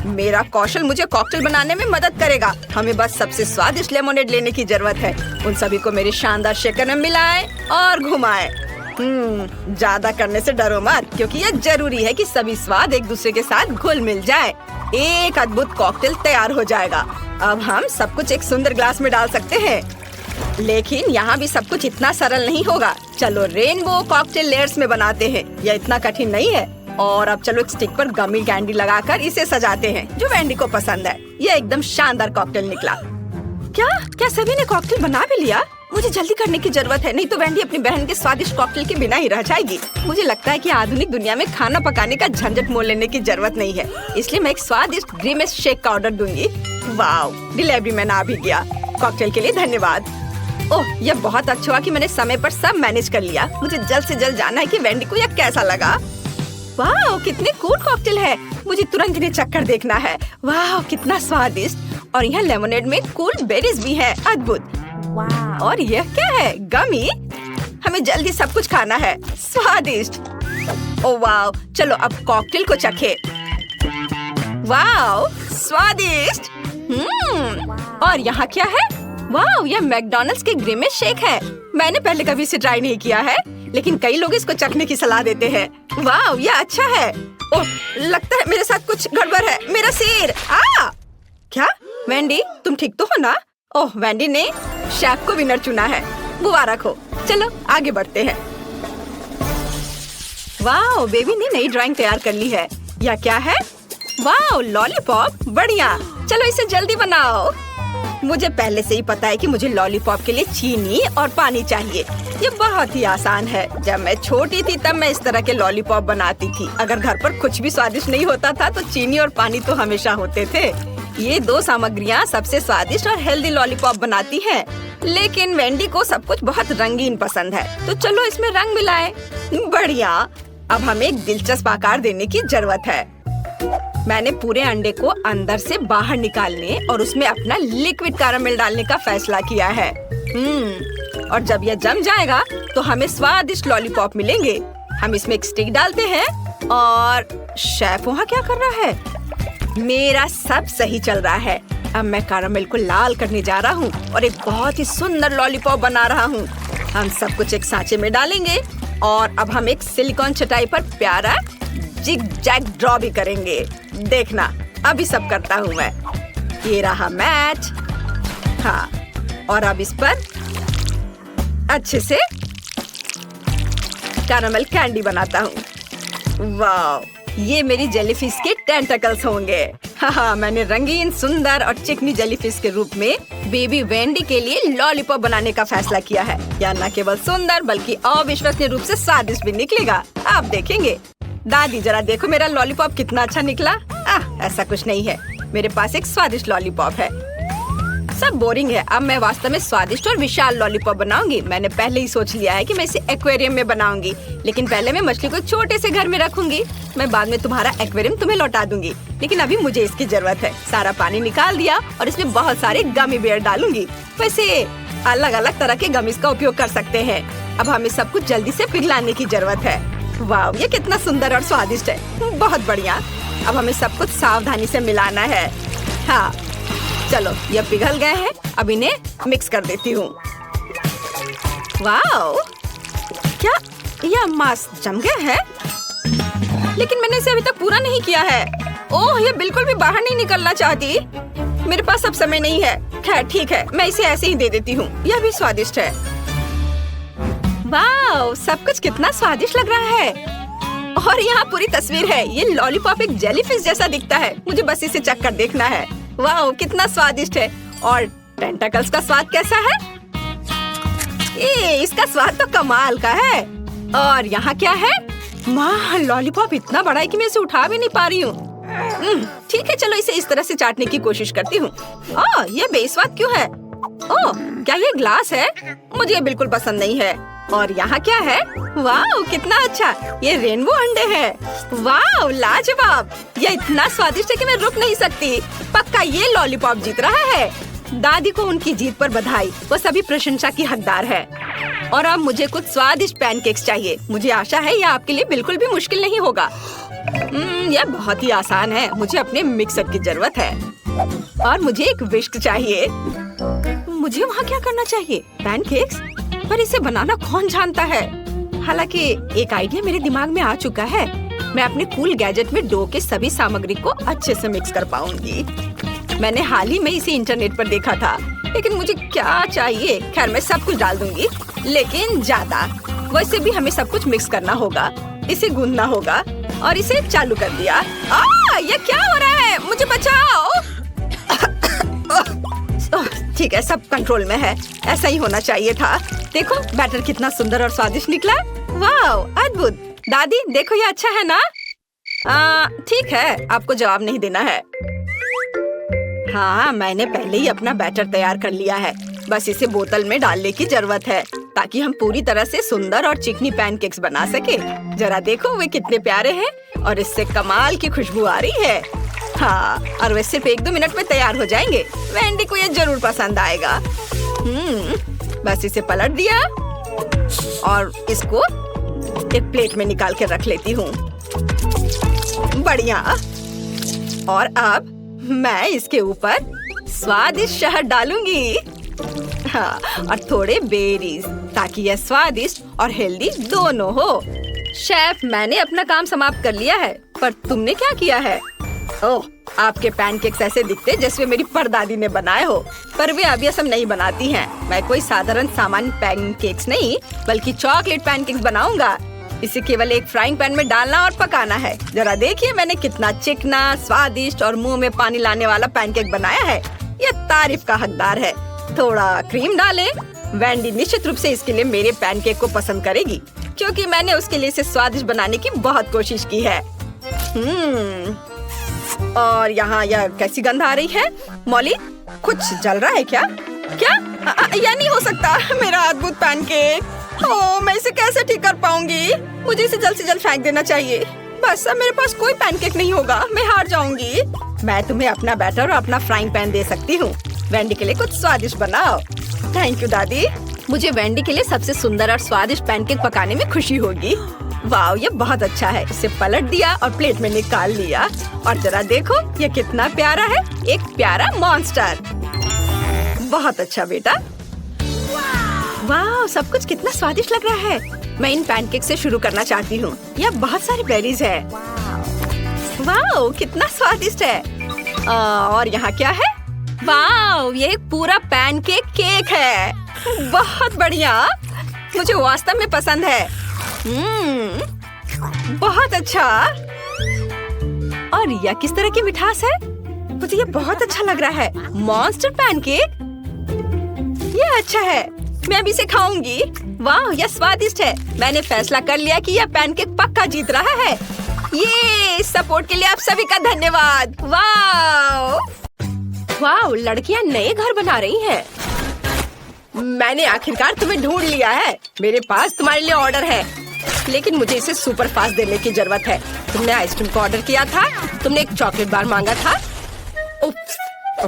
मेरा कौशल मुझे कॉकटेल बनाने में मदद करेगा। हमें बस सबसे स्वादिष्ट लेमोनेड लेने की जरूरत है। उन सभी को मेरे शानदार शेकर में मिलाएं और घुमाएं। ज्यादा करने से डरो मत, क्योंकि ये जरूरी है कि सभी स्वाद एक दूसरे के साथ घुल मिल जाए। एक अद्भुत कॉकटेल तैयार हो जाएगा। अब हम सब कुछ एक सुंदर ग्लास में डाल सकते हैं, लेकिन यहाँ भी सब कुछ इतना सरल नहीं होगा। चलो रेनबो कॉकटेल लेयर्स में बनाते हैं। यह इतना कठिन नहीं है। और अब चलो एक स्टिक पर गमी कैंडी लगाकर इसे सजाते हैं, जो वेंडी को पसंद है। यह एकदम शानदार कॉकटेल निकला। क्या सभी ने कॉकटेल बना भी लिया? मुझे जल्दी करने की जरूरत है, नहीं तो वेंडी अपनी बहन के स्वादिष्ट कॉकटेल के बिना ही रह जाएगी। मुझे लगता है कि आधुनिक दुनिया में खाना पकाने का झंझट मोल लेने की जरूरत नहीं है, इसलिए मैं एक स्वादिष्ट ग्रीमेस शेक का ऑर्डर दूंगी। वाओ, डिलीवरी मैन आ भी गया। कॉकटेल के लिए धन्यवाद। ओह, यह बहुत अच्छा हुआ कि मैंने समय पर सब मैनेज कर लिया। मुझे जल्द से जल्द जानना है कि वेंडी को यह कैसा लगा। वाह, कितने कूल कॉकटेल है। मुझे तुरंत इन्हें चक्कर देखना है। वाह, कितना स्वादिष्ट। और यहाँ लेमोनेड में कूल बेरीज भी है। अद्भुत। और यह क्या है? गमी। हमें जल्दी सब कुछ खाना है। स्वादिष्ट। ओह वाह, चलो अब कॉकटेल को चखे। वाह, स्वादिष्ट। और यहाँ क्या है? वाह, यह मैकडॉनल्ड्स के ग्रीमेस शेक है। मैंने पहले कभी इसे ट्राई नहीं किया है, लेकिन कई लोग इसको चखने की सलाह देते हैं। वाह, यह अच्छा है। ओह, लगता है मेरे साथ कुछ गड़बड़ है। मेरा सिर। क्या वेंडी, तुम ठीक तो हो ना? ओह, वेंडी ने शेफ को विनर चुना है। मुबारक हो। चलो आगे बढ़ते हैं। वाह, बेबी ने नई ड्राइंग तैयार कर ली है। यह क्या है? वाह, लॉलीपॉप। बढ़िया, चलो इसे जल्दी बनाओ। मुझे पहले से ही पता है कि मुझे लॉलीपॉप के लिए चीनी और पानी चाहिए। ये बहुत ही आसान है। जब मैं छोटी थी तब मैं इस तरह के लॉलीपॉप बनाती थी। अगर घर पर कुछ भी स्वादिष्ट नहीं होता था तो चीनी और पानी तो हमेशा होते थे। ये दो सामग्रियाँ सबसे स्वादिष्ट और हेल्दी लॉलीपॉप बनाती हैं। लेकिन वेंडी को सब कुछ बहुत रंगीन पसंद है, तो चलो इसमें रंग मिलाएं। बढ़िया। अब हमें एक दिलचस्प आकार देने की जरूरत है। मैंने पूरे अंडे को अंदर से बाहर निकालने और उसमें अपना लिक्विड कैरामेल डालने का फैसला किया है। और जब यह जम जाएगा तो हमें स्वादिष्ट लॉलीपॉप मिलेंगे। हम इसमें एक स्टिक डालते हैं। और शेफ वहाँ क्या कर रहा है? मेरा सब सही चल रहा है। अब मैं कैरामेल को लाल करने जा रहा हूँ और एक बहुत ही सुंदर लॉलीपॉप बना रहा हूँ। हम सब कुछ एक सांचे में डालेंगे और अब हम एक सिलिकॉन चटाई पर प्यारा जिग जैग ड्रॉ भी करेंगे। देखना, अभी सब करता हूँ मैं। ये रहा मैच। हाँ, और अब इस पर अच्छे से कैरामेल कैंडी बनाता हूँ। वाह, ये मेरी जेलीफिश के टेंटकल्स होंगे। हाँ, मैंने रंगीन, सुंदर और चिकनी जेलीफिश के रूप में बेबी वेंडी के लिए लॉलीपॉप बनाने का फैसला किया है। यह न केवल सुंदर बल्कि अविश्वसनीय रूप से स्वादिष्ट भी निकलेगा। आप देखेंगे। दादी, जरा देखो मेरा लॉलीपॉप कितना अच्छा निकला। ऐसा कुछ नहीं है, मेरे पास एक स्वादिष्ट लॉलीपॉप है। सब बोरिंग है। अब मैं वास्तव में स्वादिष्ट और विशाल लॉलीपॉप बनाऊंगी। मैंने पहले ही सोच लिया है कि मैं इसे एक्वेरियम में बनाऊंगी, लेकिन पहले मैं मछली को छोटे से घर में रखूंगी। मैं बाद में तुम्हारा एक्वेरियम तुम्हें लौटा दूंगी, लेकिन अभी मुझे इसकी जरूरत है। सारा पानी निकाल दिया और इसमें बहुत सारे गमी बेयर डालूंगी। वैसे अलग अलग तरह के गमीज का उपयोग कर सकते हैं। अब हमें सब कुछ जल्दी से पिघलाने की जरूरत है। वाह, ये कितना सुंदर और स्वादिष्ट है। बहुत बढ़िया। अब हमें सब कुछ सावधानी से मिलाना है। हाँ, चलो, ये पिघल गए हैं। अब इन्हें मिक्स कर देती हूँ। वाह, क्या यह मांस जम गया है? लेकिन मैंने इसे अभी तक पूरा नहीं किया है। ओह, ये बिल्कुल भी बाहर नहीं निकलना चाहती। मेरे पास अब समय नहीं है। खैर ठीक है, मैं इसे ऐसे ही दे देती हूँ। यह भी स्वादिष्ट है। वाह, सब कुछ कितना स्वादिष्ट लग रहा है। और यहाँ पूरी तस्वीर है। ये लॉलीपॉप एक जेलीफिश जैसा दिखता है। मुझे बस इसे चख कर देखना है। वाह, कितना स्वादिष्ट है। और टेंटकल्स का स्वाद कैसा है? इसका स्वाद तो कमाल का है। और यहाँ क्या है? माँ, लॉलीपॉप इतना बड़ा है कि मैं इसे उठा भी नहीं पा रही हूँ। ठीक है, चलो इसे इस तरह से चाटने की कोशिश करती हूँ। ये बेस्वाद क्यों है? ओह, क्या ये ग्लास है? मुझे ये बिल्कुल पसंद नहीं है। और यहाँ क्या है? वाह, कितना अच्छा। ये रेनबो अंडे हैं। वाह, लाजवाब। यह इतना स्वादिष्ट है कि मैं रुक नहीं सकती। पक्का ये लॉलीपॉप जीत रहा है। दादी को उनकी जीत पर बधाई। वो सभी प्रशंसा की हकदार है। और अब मुझे कुछ स्वादिष्ट पैनकेक्स चाहिए। मुझे आशा है यह आपके लिए बिल्कुल भी मुश्किल नहीं होगा। यह बहुत ही आसान है। मुझे अपने मिक्सर की जरूरत है और मुझे एक विस्क चाहिए। मुझे वहाँ क्या करना चाहिए? पैनकेक्स? पर इसे बनाना कौन जानता है? हालांकि एक आइडिया मेरे दिमाग में आ चुका है। मैं अपने कूल गैजेट में डो के सभी सामग्री को अच्छे से मिक्स कर पाऊंगी। मैंने हाल ही में इसे इंटरनेट पर देखा था, लेकिन मुझे क्या चाहिए? खैर मैं सब कुछ डाल दूंगी, लेकिन ज्यादा। वैसे भी हमें सब कुछ मिक्स करना होगा। इसे गूंदना होगा और इसे चालू कर दिया। ये क्या हो रहा है? मुझे बचाओ। ठीक है, सब कंट्रोल में है। ऐसा ही होना चाहिए था। देखो बैटर कितना सुंदर और स्वादिष्ट निकला। वाह, अद्भुत। दादी देखो, ये अच्छा है ना? ठीक है, आपको जवाब नहीं देना है। हाँ, मैंने पहले ही अपना बैटर तैयार कर लिया है। बस इसे बोतल में डालने की जरूरत है ताकि हम पूरी तरह से सुंदर और चिकनी पैनकेक्स बना सके। जरा देखो वे कितने प्यारे हैं और इससे कमाल की खुशबू आ रही है। हाँ, और वे सिर्फ 1-2 मिनट में तैयार हो जाएंगे। वेंडी को ये जरूर पसंद आएगा। बस इसे पलट दिया और इसको एक प्लेट में निकाल के रख लेती हूँ। बढ़िया। और अब मैं इसके ऊपर स्वादिष्ट शहद डालूंगी। हाँ, और थोड़े बेरीज, ताकि यह स्वादिष्ट और हेल्दी दोनों हो। शेफ, मैंने अपना काम समाप्त कर लिया है, पर तुमने क्या किया है? ओह, आपके पैनकेक्स ऐसे दिखते जैसे मेरी परदादी ने बनाए हो, पर वे अब यह सब नहीं बनाती हैं। मैं कोई साधारण सामान्य पैनकेक्स नहीं, बल्कि चॉकलेट पैनकेक्स बनाऊंगा। इसे केवल एक फ्राइंग पैन में डालना और पकाना है। जरा देखिए मैंने कितना चिकना, स्वादिष्ट और मुंह में पानी लाने वाला पैनकेक बनाया है। यह तारीफ का हकदार है। थोड़ा क्रीम डालें। वेंडी निश्चित रूप से इसके लिए मेरे पैनकेक को पसंद करेगी, क्योंकि मैंने उसके लिए इसे स्वादिष्ट बनाने की बहुत कोशिश की है। और यहाँ यह कैसी गंध आ रही है? मॉली, कुछ जल रहा है क्या? क्या? यह नहीं हो सकता। मेरा अद्भुत पैनकेक। ओह, मैं इसे कैसे ठीक कर पाऊंगी? मुझे इसे जल्द से जल्द फेंक देना चाहिए। बस अब मेरे पास कोई पैनकेक नहीं होगा। मैं हार जाऊंगी। मैं तुम्हें अपना बैटर और अपना फ्राइंग पैन दे सकती हूँ। वेंडी के लिए कुछ स्वादिष्ट बनाओ। थैंक यू दादी। मुझे वेंडी के लिए सबसे सुंदर और स्वादिष्ट पैनकेक पकाने में खुशी होगी। वाह, ये बहुत अच्छा है। इसे पलट दिया और प्लेट में निकाल लिया। और जरा देखो ये कितना प्यारा है, एक प्यारा मॉन्स्टर। बहुत अच्छा बेटा। वाह, सब कुछ कितना स्वादिष्ट लग रहा है। मैं इन पैनकेक से शुरू करना चाहती हूँ। यह बहुत सारी बेरीज है। वाह, कितना स्वादिष्ट है। और यहाँ क्या है? वाह, ये एक पूरा पैनकेक केक है। बहुत बढ़िया, मुझे वास्तव में पसंद है। बहुत अच्छा। और यह किस तरह की मिठास है? मुझे ये बहुत अच्छा लग रहा है। मॉन्स्टर पैनकेक, ये अच्छा है। मैं भी इसे खाऊंगी। वाह, यह स्वादिष्ट है। मैंने फैसला कर लिया कि यह पैनकेक पक्का जीत रहा है। ये सपोर्ट के लिए आप सभी का धन्यवाद। वाह वाह, लड़कियां नए घर बना रही हैं। मैंने आखिरकार तुम्हें ढूंढ लिया है। मेरे पास तुम्हारे लिए ऑर्डर है, लेकिन मुझे इसे सुपर फास्ट देने की जरूरत है। तुमने आइसक्रीम का ऑर्डर किया था, तुमने एक चॉकलेट बार मांगा था। उप्स,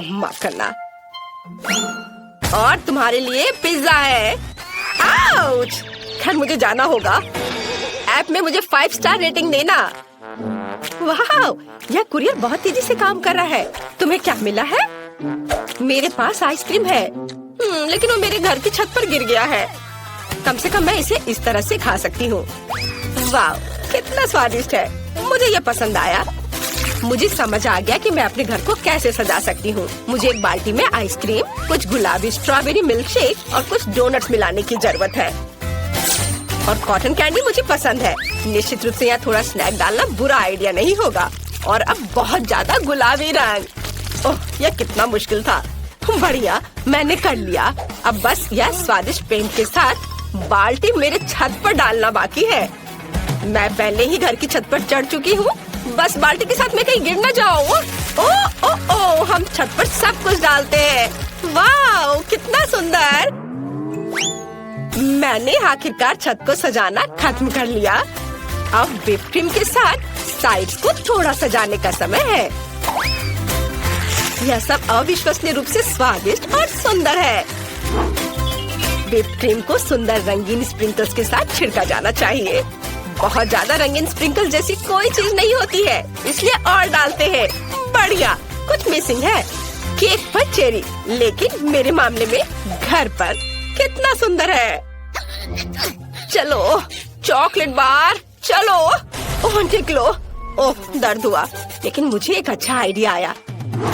माफ करना। और तुम्हारे लिए पिज्जा है। आउच! खैर मुझे जाना होगा। ऐप में मुझे 5 स्टार रेटिंग देना। वाह, यह कुरियर बहुत तेजी से काम कर रहा है। तुम्हें क्या मिला है? मेरे पास आइसक्रीम है, लेकिन वो मेरे घर की छत पर गिर गया है। कम से कम मैं इसे इस तरह से खा सकती हूँ। वाह, कितना स्वादिष्ट है। मुझे ये पसंद आया। मुझे समझ आ गया कि मैं अपने घर को कैसे सजा सकती हूँ। मुझे एक बाल्टी में आइसक्रीम, कुछ गुलाबी स्ट्रॉबेरी मिल्क शेक और कुछ डोनट्स मिलाने की जरूरत है। और कॉटन कैंडी मुझे पसंद है। निश्चित रूप से यहाँ थोड़ा स्नैक डालना बुरा आइडिया नहीं होगा। और अब बहुत ज्यादा गुलाबी रंग। ओह, यह कितना मुश्किल था। बढ़िया, मैंने कर लिया। अब बस यह स्वादिष्ट पेंट के साथ बाल्टी मेरे छत पर डालना बाकी है। मैं पहले ही घर की छत पर चढ़ चुकी हूँ। बस बाल्टी के साथ मैं कहीं गिर न जाऊँ। ओ, ओ, ओ, हम छत पर सब कुछ डालते हैं। वाह, कितना सुंदर। मैंने आखिरकार छत को सजाना खत्म कर लिया। अब व्हिप क्रीम के साथ साइड्स को थोड़ा सजाने का समय है। यह सब अविश्वसनीय रूप से स्वादिष्ट और सुंदर है। व्हिप्ड क्रीम को सुंदर रंगीन स्प्रिंकल्स के साथ छिड़का जाना चाहिए। बहुत ज्यादा रंगीन स्प्रिंकल जैसी कोई चीज नहीं होती है, इसलिए और डालते हैं। बढ़िया। कुछ मिसिंग है। केक पर चेरी, लेकिन मेरे मामले में घर पर। कितना सुंदर है। चलो चॉकलेट बार, चलो। ओह निकलो। ओह दर्द हुआ, लेकिन मुझे एक अच्छा आइडिया आया।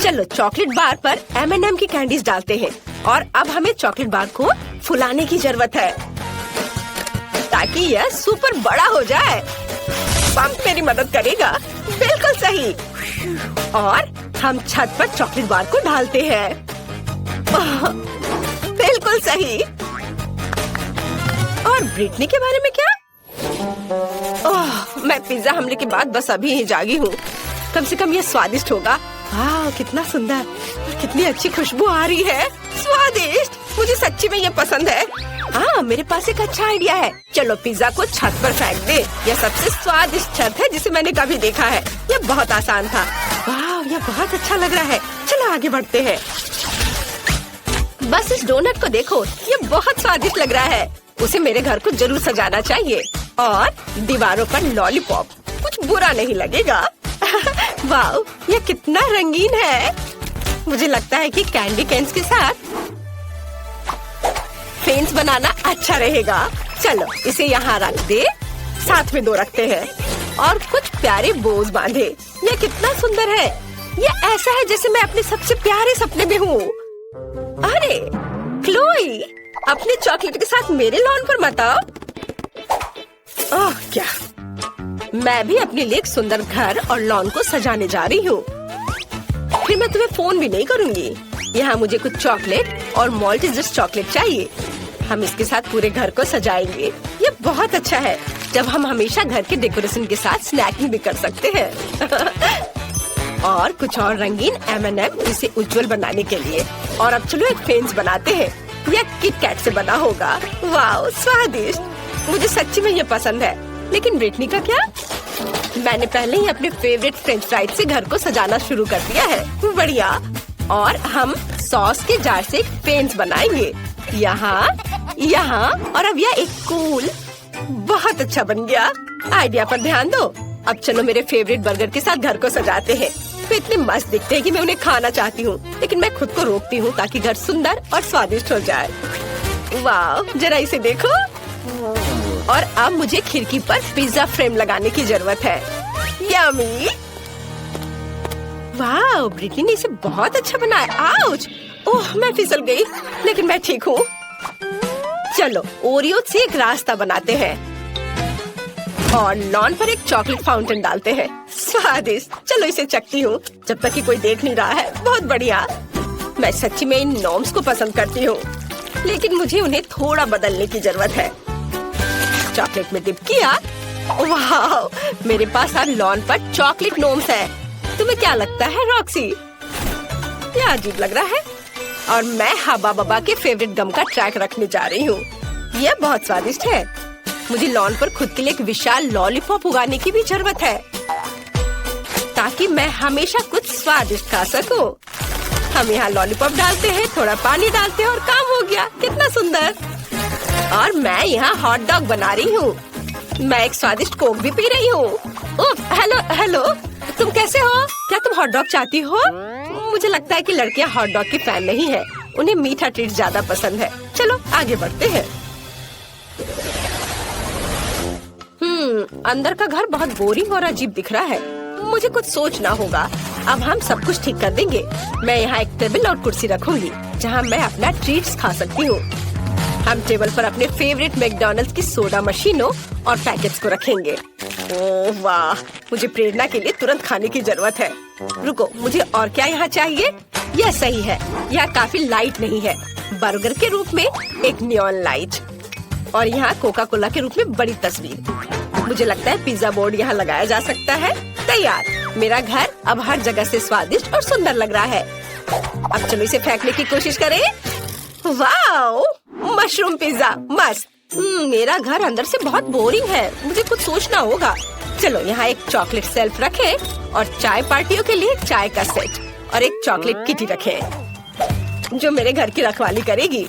चलो चॉकलेट बार पर M&M की कैंडीज डालते हैं और अब हमें चॉकलेट बार को फुलाने की जरूरत है ताकि यह सुपर बड़ा हो जाए। पंप मेरी मदद करेगा। बिल्कुल सही। और हम छत पर चॉकलेट बार को डालते हैं। बिल्कुल सही। और ब्रिटनी के बारे में क्या? ओह, मैं पिज्जा हमले के बाद बस अभी ही जागी हूँ। कम से कम ये स्वादिष्ट होगा। वाह कितना सुंदर, कितनी अच्छी खुशबू आ रही है। स्वादिष्ट। मुझे सच्ची में ये पसंद है। हाँ मेरे पास एक अच्छा आइडिया है। चलो पिज्जा को छत पर फेंक दे। यह सबसे स्वादिष्ट छत है जिसे मैंने कभी देखा है। यह बहुत आसान था। वाह यह बहुत अच्छा लग रहा है। चलो आगे बढ़ते हैं। बस इस डोनट को देखो, ये बहुत स्वादिष्ट लग रहा है। उसे मेरे घर को जरूर सजाना चाहिए। और दीवारों पर लॉलीपॉप, कुछ बुरा नहीं लगेगा। वाह ये कितना रंगीन है। मुझे लगता है कि कैंडी कैन्स के साथ फेंस बनाना अच्छा रहेगा। चलो इसे यहाँ रख दे। साथ में दो रखते हैं और कुछ प्यारे बोज बांधे। ये कितना सुंदर है। ये ऐसा है जैसे मैं अपने सबसे प्यारे सपने में हूँ। अरे क्लोई, अपने चॉकलेट के साथ मेरे लॉन पर मत आओ। ओह क्या, मैं भी अपने लिए एक सुंदर घर और लॉन को सजाने जा रही हूँ। फिर मैं तुम्हें फोन भी नहीं करूँगी। यहाँ मुझे कुछ चॉकलेट और मॉल्टेजर्स चॉकलेट चाहिए। हम इसके साथ पूरे घर को सजाएंगे। ये बहुत अच्छा है जब हम हमेशा घर के डेकोरेशन के साथ स्नैकिंग भी कर सकते हैं। और कुछ और रंगीन M&M इसे उज्जवल बनाने के लिए। और अब चलो एक फेंस बनाते हैं। यह किट कैट से बना होगा। वाह स्वादिष्ट। मुझे सच्ची में ये पसंद है। लेकिन ब्रिटनी का क्या? मैंने पहले ही अपने फेवरेट फ्रेंच फ्राइज से घर को सजाना शुरू कर दिया है। बढ़िया। और हम सॉस के जार से एक फेंस बनाएंगे। यहाँ यहाँ और अब यह एक कूल। बहुत अच्छा बन गया। आइडिया पर ध्यान दो। अब चलो मेरे फेवरेट बर्गर के साथ घर को सजाते हैं। वे इतने मस्त दिखते हैं कि मैं उन्हें खाना चाहती हूँ, लेकिन मैं खुद को रोकती हूँ ताकि घर सुंदर और स्वादिष्ट हो जाए। वाह जरा इसे देखो। और अब मुझे खिड़की पर पिज्जा फ्रेम लगाने की जरूरत है। यम्मी। वाह ब्रिटनी ने इसे बहुत अच्छा बनाया। आउच। ओह मैं फिसल गई, लेकिन मैं ठीक हूँ। चलो ओरियो से एक रास्ता बनाते हैं और लॉन पर एक चॉकलेट फाउंटेन डालते हैं। स्वादिष्ट। चलो इसे चखती हूँ जब तक कि कोई देख नहीं रहा है। बहुत बढ़िया। मैं सच्ची में इन नॉर्म्स को पसंद करती हूँ, लेकिन मुझे उन्हें थोड़ा बदलने की जरूरत है। चॉकलेट में डिप किया। वाह मेरे पास अब लॉन पर चॉकलेट नोम्स है। तुम्हें क्या लगता है रॉक्सी? ये अजीब लग रहा है। और मैं हब्बा बब्बा के फेवरेट गम का ट्रैक रखने जा रही हूँ। यह बहुत स्वादिष्ट है। मुझे लॉन पर खुद के लिए एक विशाल लॉलीपॉप उगाने की भी जरूरत है ताकि मैं हमेशा कुछ स्वादिष्ट खा सकूं। हम यहाँ लॉलीपॉप डालते हैं, थोड़ा पानी डालते हैं और काम हो गया। कितना सुंदर। और मैं यहाँ हॉट डॉग बना रही हूँ। मैं एक स्वादिष्ट कोक भी पी रही हूँ। हेलो हेलो, तुम कैसे हो? क्या तुम हॉट डॉग चाहती हो? मुझे लगता है कि लड़कियाँ हॉट डॉग की फैन नहीं है। उन्हें मीठा ट्रीट ज्यादा पसंद है। चलो आगे बढ़ते हैं। अंदर का घर बहुत बोरिंग और अजीब दिख रहा है। मुझे कुछ सोचना होगा। अब हम सब कुछ ठीक कर देंगे। मैं यहाँ एक टेबल और कुर्सी रखूंगी जहाँ मैं अपना ट्रीट्स खा सकती हूँ। हम टेबल पर अपने फेवरेट मैकडॉनल्ड्स की सोडा मशीनों और पैकेट्स को रखेंगे। ओह वाह, मुझे प्रेरणा के लिए तुरंत खाने की जरूरत है। रुको, मुझे और क्या यहाँ चाहिए? यह सही है। यह काफी लाइट नहीं है। बर्गर के रूप में एक नियॉन लाइट और यहाँ कोका कोला के रूप में बड़ी तस्वीर। मुझे लगता है पिज्जा बोर्ड यहाँ लगाया जा सकता है। तैयार। मेरा घर अब हर जगह से स्वादिष्ट और सुंदर लग रहा है। अब चलो इसे फेंकने की कोशिश करें। वाओ, मशरूम पिज्जा मस्त। मेरा घर अंदर से बहुत बोरिंग है। मुझे कुछ सोचना होगा। चलो यहाँ एक चॉकलेट शेल्फ रखें और चाय पार्टियों के लिए चाय का सेट और एक चॉकलेट किटी रखें जो मेरे घर की रखवाली करेगी।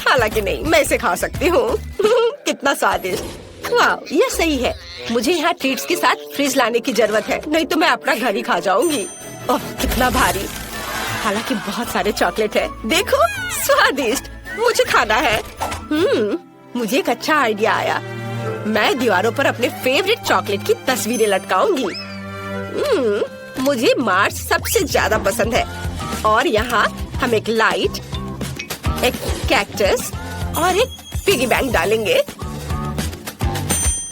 हालांकि नहीं, मैं इसे खा सकती हूँ। कितना स्वादिष्ट। वाह, ये सही है। मुझे यहाँ ट्रीट्स के साथ फ्रिज लाने की जरूरत है, नहीं तो मैं अपना घर ही खा जाऊंगी। ओह, कितना भारी। हालांकि बहुत सारे चॉकलेट है। देखो, स्वादिष्ट। मुझे खाना है। मुझे एक अच्छा आइडिया आया। मैं दीवारों पर अपने फेवरेट चॉकलेट की तस्वीरें लटकाऊंगी। मुझे मार्स सबसे ज्यादा पसंद है। और यहाँ हम एक लाइट, एक कैक्टस और एक पिगी बैंक डालेंगे।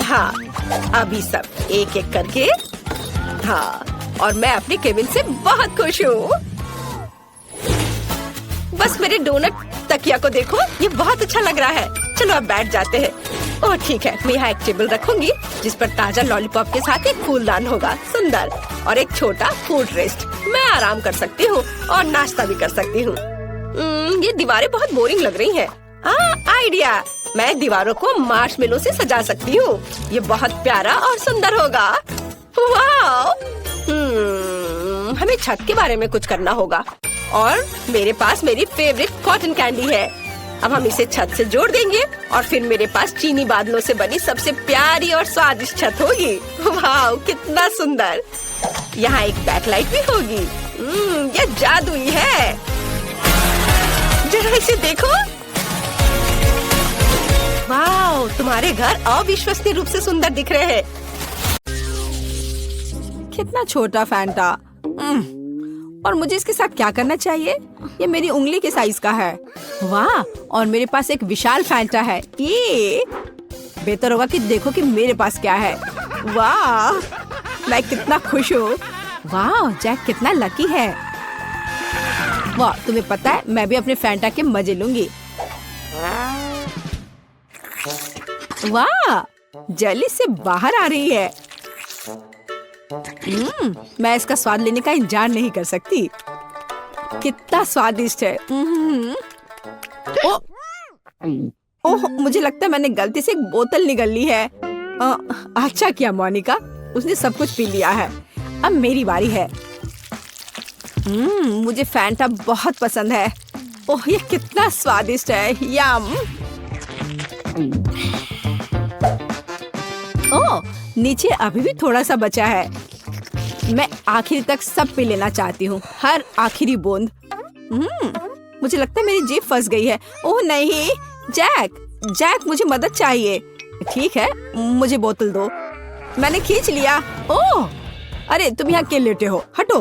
हाँ, अभी सब एक एक करके। हाँ, और मैं अपने केबिन से बहुत खुश हूँ। बस मेरे डोनट तकिया को देखो, ये बहुत अच्छा लग रहा है। चलो अब बैठ जाते हैं। ओह ठीक है, मैं यहाँ एक टेबल रखूंगी जिस पर ताजा लॉलीपॉप के साथ एक फूलदान होगा, सुंदर, और एक छोटा फूड रेस्ट। मैं आराम कर सकती हूँ और नाश्ता भी कर सकती हूँ। ये दीवारें बहुत बोरिंग लग रही हैं। आइडिया, मैं दीवारों को मार्शमेलो से सजा सकती हूँ। ये बहुत प्यारा और सुंदर होगा। वाह! हमें छत के बारे में कुछ करना होगा। और मेरे पास मेरी फेवरेट कॉटन कैंडी है। अब हम इसे छत से जोड़ देंगे और फिर मेरे पास चीनी बादलों से बनी सबसे प्यारी और स्वादिष्ट छत होगी। वाह, कितना सुंदर। यहाँ एक बैकलाइट भी होगी। ये जादुई है। जरा इसे देखो। वाह, तुम्हारे घर अविश्वसनीय रूप से सुंदर दिख रहे हैं। कितना छोटा फैंटा। और मुझे इसके साथ क्या करना चाहिए? ये मेरी उंगली के साइज का है। वाह, और मेरे पास एक विशाल फैंटा है। ये बेहतर होगा कि देखो कि मेरे पास क्या है। वाह, मैं कितना खुश हूँ। वाह, जैक कितना लकी है। वाह, तुम्हें पता है मैं भी अपने फैंटा के मजे लूंगी। वाह, जेली से बाहर आ रही है। मैं इसका स्वाद लेने का इंतजार नहीं कर सकती। कितना स्वादिष्ट है। ओह, मुझे लगता है मैंने गलती से एक बोतल निगल ली है। अच्छा किया मोनिका, उसने सब कुछ पी लिया है। अब मेरी बारी है। मुझे फैंटा बहुत पसंद है। ओह, ये कितना स्वादिष्ट है। यम। ओह, नीचे अभी भी थोड़ा सा बचा है। मैं आखिर तक सब पी लेना चाहती हूँ, हर आखिरी बूंद। मुझे लगता है मेरी जीभ फंस गई है। ओह नहीं, जैक मुझे मदद चाहिए। ठीक है, मुझे बोतल दो। मैंने खींच लिया। ओह, अरे तुम यहाँ क्यों लेटे हो? हटो।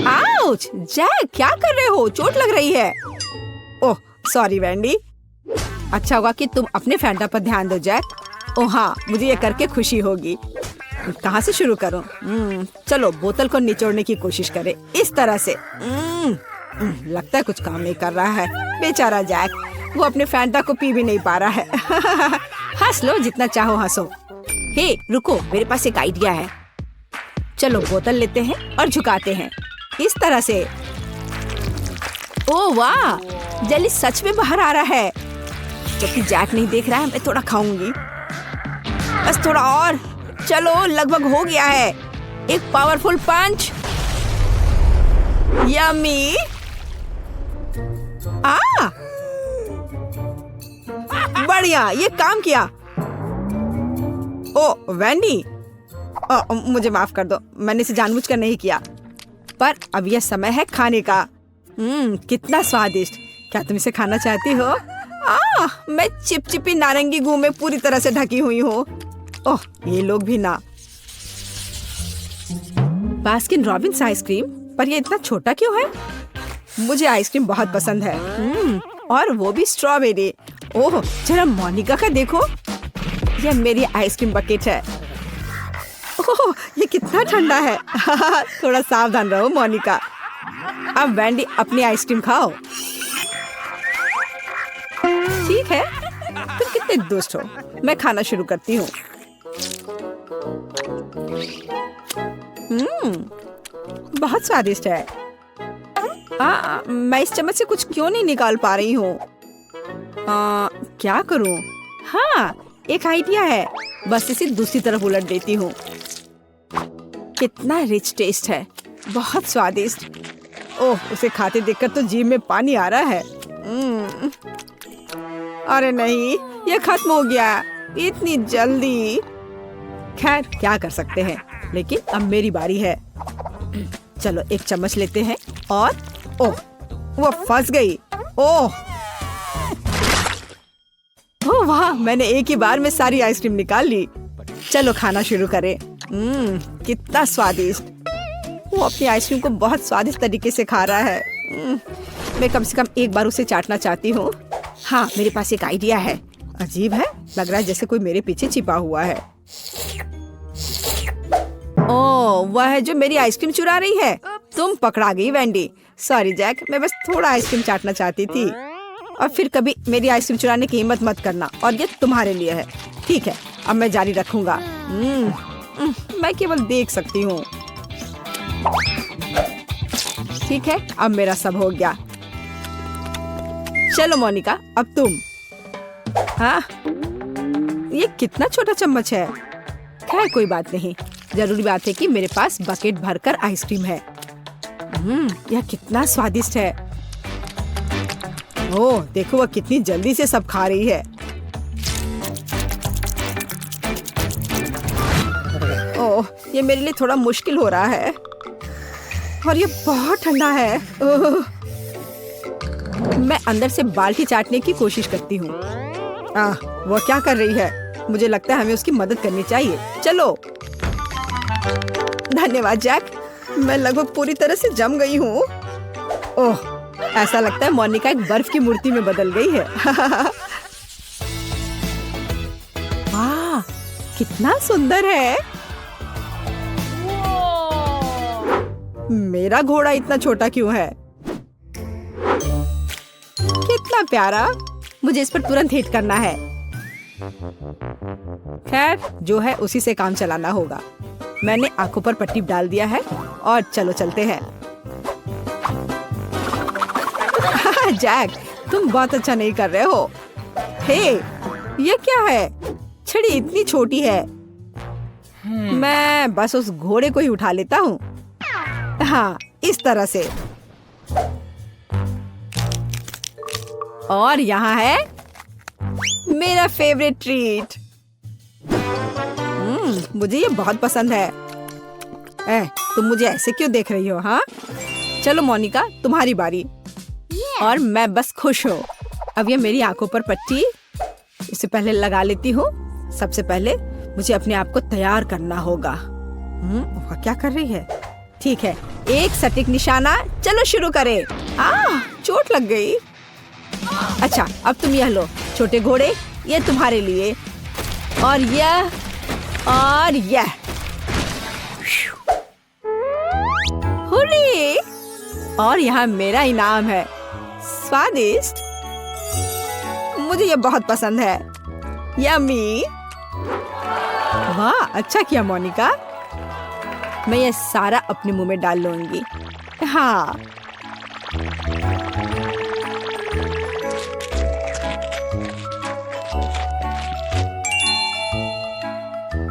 आउच! जैक, क्या कर रहे हो? चोट लग रही है। Oh sorry Vendée. अच्छा होगा कि तुम अपने फैंटा पर ध्यान दो जैक। ओह हाँ, मुझे ये करके खुशी होगी। कहाँ से शुरू करूं? चलो बोतल को निचोड़ने की कोशिश करें, इस तरह से। लगता है कुछ काम नहीं कर रहा है। बेचारा जैक, वो अपने फैंटा को पी भी नहीं पा रहा है। हंस लो जितना चाहो हंसो। हे रुको, मेरे पास एक आइडिया है। चलो बोतल लेते हैं और झुकाते हैं, इस तरह से। ओह वाह, जेली सच में बाहर आ रहा है। जबकि जैक नहीं देख रहा है, मैं थोड़ा खाऊंगी। बस थोड़ा और। चलो, लगभग हो गया है। एक पावरफुल पंच। यम्मी। बढ़िया, ये काम किया। ओ वैंडी, मुझे माफ कर दो, मैंने इसे जानबूझकर नहीं किया। पर अब यह समय है खाने का। कितना स्वादिष्ट। क्या तुम इसे खाना चाहती हो? मैं चिपचिपी नारंगी गू में पूरी तरह से ढकी हुई हूँ। ओह, ये लोग भी ना। बास्किन रॉबिन्स आइसक्रीम, पर ये इतना छोटा क्यों है? मुझे आइसक्रीम बहुत पसंद है। और वो भी स्ट्रॉबेरी। ओह, जरा मोनिका का देखो, यह मेरी आइसक्रीम बकेट है। ओह, ये कितना ठंडा है। थोड़ा सावधान रहो मोनिका। अब वैंडी अपनी आइसक्रीम खाओ। ठीक है, तुम कितने दुष्ट हो। मैं खाना शुरू करती हूँ। बहुत स्वादिष्ट है। मैं इस चम्मच से कुछ क्यों नहीं निकाल पा रही हूँ? क्या करूँ? हाँ, एक आइडिया है। बस इसे दूसरी तरफ उलट देती हूँ। कितना रिच टेस्ट है, बहुत स्वादिष्ट। ओह, उसे खाते देखकर तो जीभ में पानी आ रहा है। अरे नहीं, ये खत्म हो गया इतनी जल्दी। खैर क्या कर सकते हैं, लेकिन अब मेरी बारी है। चलो एक चम्मच लेते हैं और ओह, वो फंस गई। ओह वाह, मैंने एक ही बार में सारी आइसक्रीम निकाल ली। चलो खाना शुरू करें। कितना स्वादिष्ट। वो अपनी आइसक्रीम को बहुत स्वादिष्ट तरीके से खा रहा है। मैं कम से कम एक बार उसे चाटना चाहती हूँ। हाँ, मेरे पास एक आइडिया है। अजीब है, लग रहा है जैसे कोई मेरे पीछे छिपा हुआ है। ओह, वह है जो मेरी आइसक्रीम चुरा रही है। तुम पकड़ा गई वेंडी। सॉरी जैक, मैं बस थोड़ा आइसक्रीम चाटना चाहती थी। और फिर कभी मेरी आइसक्रीम चुराने की हिम्मत मत करना, और ये तुम्हारे लिए है। ठीक है, अब मैं जारी रखूंगा। मैं केवल देख सकती हूँ। ठीक है, अब मेरा सब हो गया। चलो मोनिका, अब तुम। हाँ, ये कितना छोटा चम्मच है। खैर कोई बात नहीं, जरूरी बात है कि मेरे पास बकेट भरकर आइसक्रीम है। यह कितना स्वादिष्ट है। ओह, देखो वह कितनी जल्दी से सब खा रही है। ओह, ये मेरे लिए थोड़ा मुश्किल हो रहा है, और ये बहुत ठंडा है। मैं अंदर से बाल्टी चाटने की कोशिश करती हूँ। वो क्या कर रही है? मुझे लगता है हमें उसकी मदद करनी चाहिए। चलो। धन्यवाद जैक, मैं लगभग पूरी तरह से जम गई हूँ। ओह, ऐसा लगता है मोनिका एक बर्फ की मूर्ति में बदल गई है। वाह, कितना सुंदर है। मेरा घोड़ा इतना छोटा क्यों है? कितना प्यारा। मुझे इस पर तुरंत हिट करना है। खैर जो है उसी से काम चलाना होगा। मैंने आंखों पर पट्टी डाल दिया है और चलो चलते हैं। जैक, तुम बहुत अच्छा नहीं कर रहे हो। हे, ये क्या है? छड़ी इतनी छोटी है। मैं बस उस घोड़े को ही उठा लेता हूँ। हाँ, इस तरह से। और यहाँ है मेरा फेवरेट ट्रीट। मुझे ये बहुत पसंद है। तुम मुझे ऐसे क्यों देख रही हो? हाँ, चलो मोनिका, तुम्हारी बारी। और मैं बस खुश हूँ। अब ये मेरी आंखों पर पट्टी इसे पहले लगा लेती हूँ। सबसे पहले मुझे अपने आप को तैयार करना होगा। वह क्या कर रही है? ठीक है, एक सटीक निशाना। चलो शुरू करें। चोट लग गई। अच्छा, अब तुम यह लो छोटे घोड़े, ये तुम्हारे लिए। और यह और यह। हुर्रे! और यहाँ मेरा इनाम है। स्वादिष्ट, मुझे ये बहुत पसंद है। यम्मी। वाह, अच्छा किया मोनिका। मैं ये सारा अपने मुंह में डाल लूंगी। हाँ,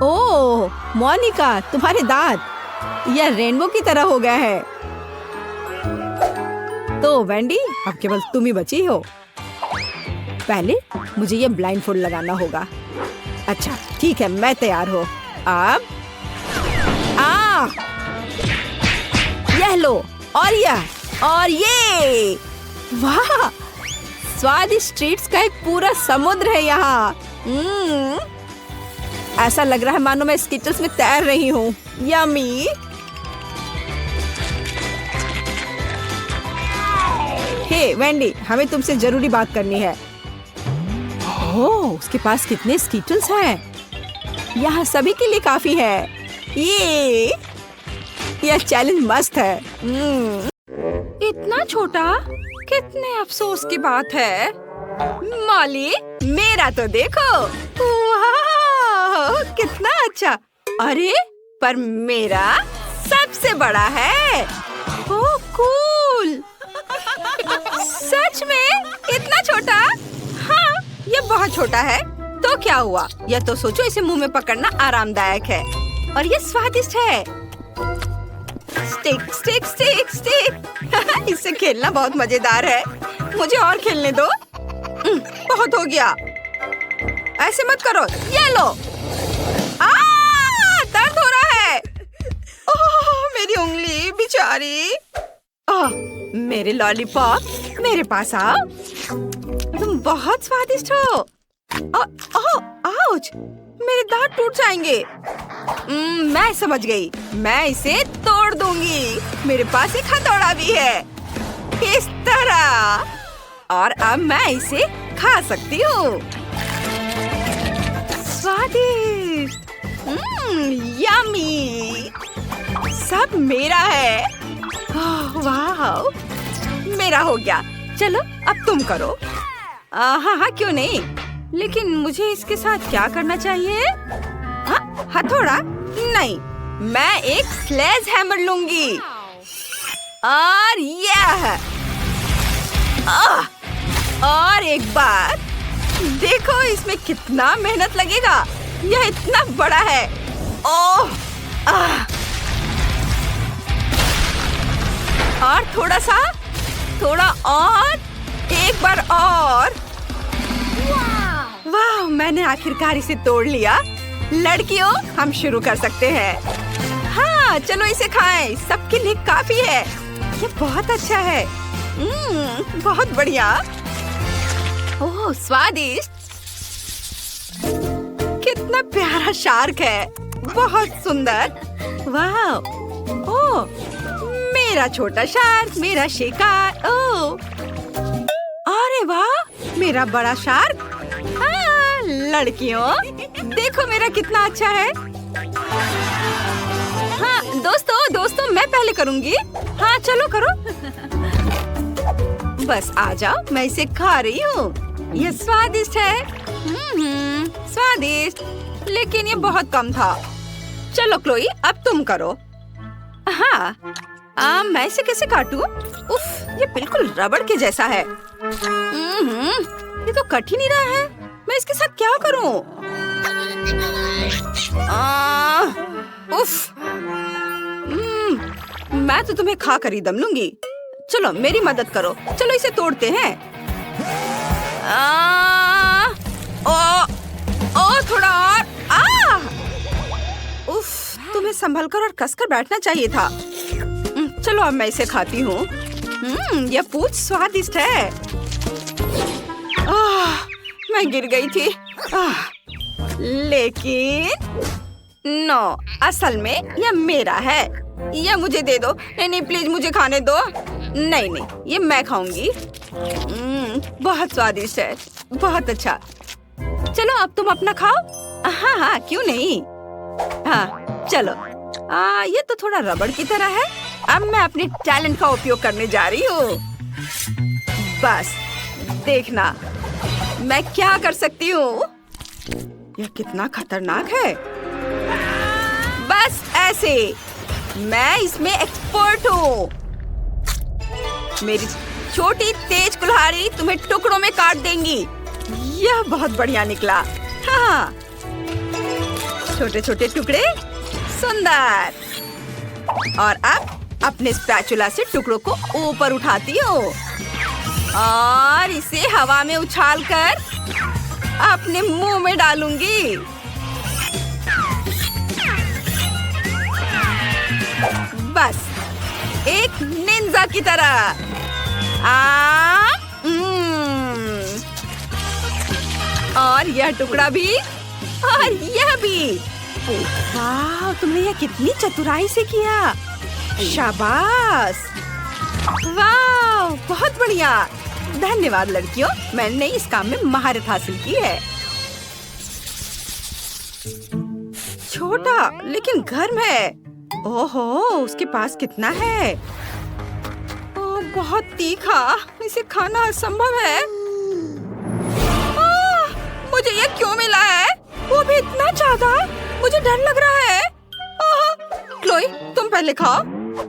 ओह मोनिका, तुम्हारे दांत यह रेनबो की तरह हो गया है। तो वेंडी, अब केवल तुम ही बची हो। पहले मुझे ये ब्लाइंडफोल्ड लगाना होगा। अच्छा ठीक है, मैं तैयार हूँ। अब यह लो, और यह और ये। वाह, स्वादिष्ट ट्रीट्स का एक पूरा समुद्र है यहाँ। ऐसा लग रहा है मानो मैं स्किटल्स में तैर रही हूँ। यम्मी। हे वेंडी, हमें तुमसे जरूरी बात करनी है। ओह, उसके पास कितने स्किटल्स हैं। यहाँ सभी के लिए काफी है। यह चैलेंज मस्त है। इतना छोटा, कितने अफसोस की बात है। मॉली, मेरा तो देखो। वाह, कितना अच्छा। अरे पर मेरा सबसे बड़ा है। ओह कूल। सच में इतना छोटा? हाँ, ये बहुत छोटा है। तो क्या हुआ? यह तो सोचो, इसे मुंह में पकड़ना आरामदायक है और ये स्वादिष्ट है। Stick stick stick stick. इससे खेलना बहुत मजेदार है। मुझे और खेलने दो। बहुत हो गया। ऐसे मत करो। ये लो। दर्द हो रहा है। ओह, मेरी उंगली बेचारी। मेरे लॉलीपॉप, मेरे पास आओ। तुम बहुत स्वादिष्ट हो। आउच, मेरे दांत टूट जाएंगे। मैं समझ गई। मैं इसे तोड़ दूंगी। मेरे पास एक हथौड़ा भी है। इस तरह। और अब मैं इसे खा सकती हूँ। स्वादिष्ट। यम्मी। सब मेरा है। वाह, मेरा हो गया। चलो अब तुम करो। हाँ, क्यों नहीं। लेकिन मुझे इसके साथ क्या करना चाहिए? हथौड़ा नहीं, मैं एक स्लेज हैमर लूंगी। और यह और एक बार देखो इसमें कितना मेहनत लगेगा। यह इतना बड़ा है। ओह, और थोड़ा और, एक बार और। वाह, मैंने आखिरकार इसे तोड़ लिया। लड़कियों, हम शुरू कर सकते हैं। हाँ, चलो इसे खाएं। सबके लिए काफी है। ये बहुत अच्छा है। बहुत बढ़िया। ओह, स्वादिष्ट। कितना प्यारा शार्क है। बहुत सुंदर। वाह। ओह, मेरा छोटा शार्क, मेरा शिकार। ओह, अरे वाह, मेरा बड़ा शार्क। हाँ, लड़कियों, देखो मेरा कितना अच्छा है। हाँ, दोस्तों, मैं पहले करूँगी। हाँ, चलो करो। बस आ जाओ, मैं इसे खा रही हूँ। ये स्वादिष्ट है। स्वादिष्ट, लेकिन ये बहुत कम था। चलो क्लोई, अब तुम करो। हाँ, मैं इसे कैसे काटूं? उफ, ये बिल्कुल रबड़ के जैसा है। ये तो कट ही नहीं रहा है। मैं इसके साथ क्या करूं? उफ, मैं तो तुम्हें खा कर ही दम लूंगी। चलो मेरी मदद करो। चलो इसे तोड़ते हैं। थोड़ा और। उफ, तुम्हें संभल कर और कसकर बैठना चाहिए था। चलो अब मैं इसे खाती हूँ। यह पूंछ स्वादिष्ट है। मैं गिर गई थी। लेकिन नो, असल में यह मेरा है। यह मुझे दे दो। नहीं, प्लीज मुझे खाने दो। नहीं, ये मैं खाऊंगी। बहुत स्वादिष्ट है। बहुत अच्छा। चलो अब तुम अपना खाओ। हाँ, क्यों नहीं। हाँ, चलो। ये तो थोड़ा रबड़ की तरह है। अब मैं अपने टैलेंट का उपयोग करने जा रही हूँ। बस देखना मैं क्या कर सकती हूँ। यह कितना खतरनाक है। बस ऐसे। मैं इसमें एक्सपर्ट हूँ। मेरी छोटी तेज कुल्हाड़ी तुम्हें टुकड़ों में काट देंगी। यह बहुत बढ़िया निकला। हाँ, छोटे छोटे टुकड़े। सुंदर। और अब अपने स्पैचुला से टुकड़ों को ऊपर उठाती हूँ और इसे हवा में उछालकर अपने मुंह में डालूंगी। बस एक निंजा की तरह। और यह टुकड़ा भी और यह भी। वाह, तुमने यह कितनी चतुराई से किया। शाबाश। वाह, बहुत बढ़िया। धन्यवाद लड़कियों, मैंने इस काम में महारत हासिल की है। छोटा लेकिन गर्म है। ओहो, उसके पास कितना है। बहुत तीखा। इसे खाना असंभव है। मुझे ये क्यों मिला है? वो भी इतना ज्यादा। मुझे डर लग रहा है। क्लोई, तुम पहले खाओ।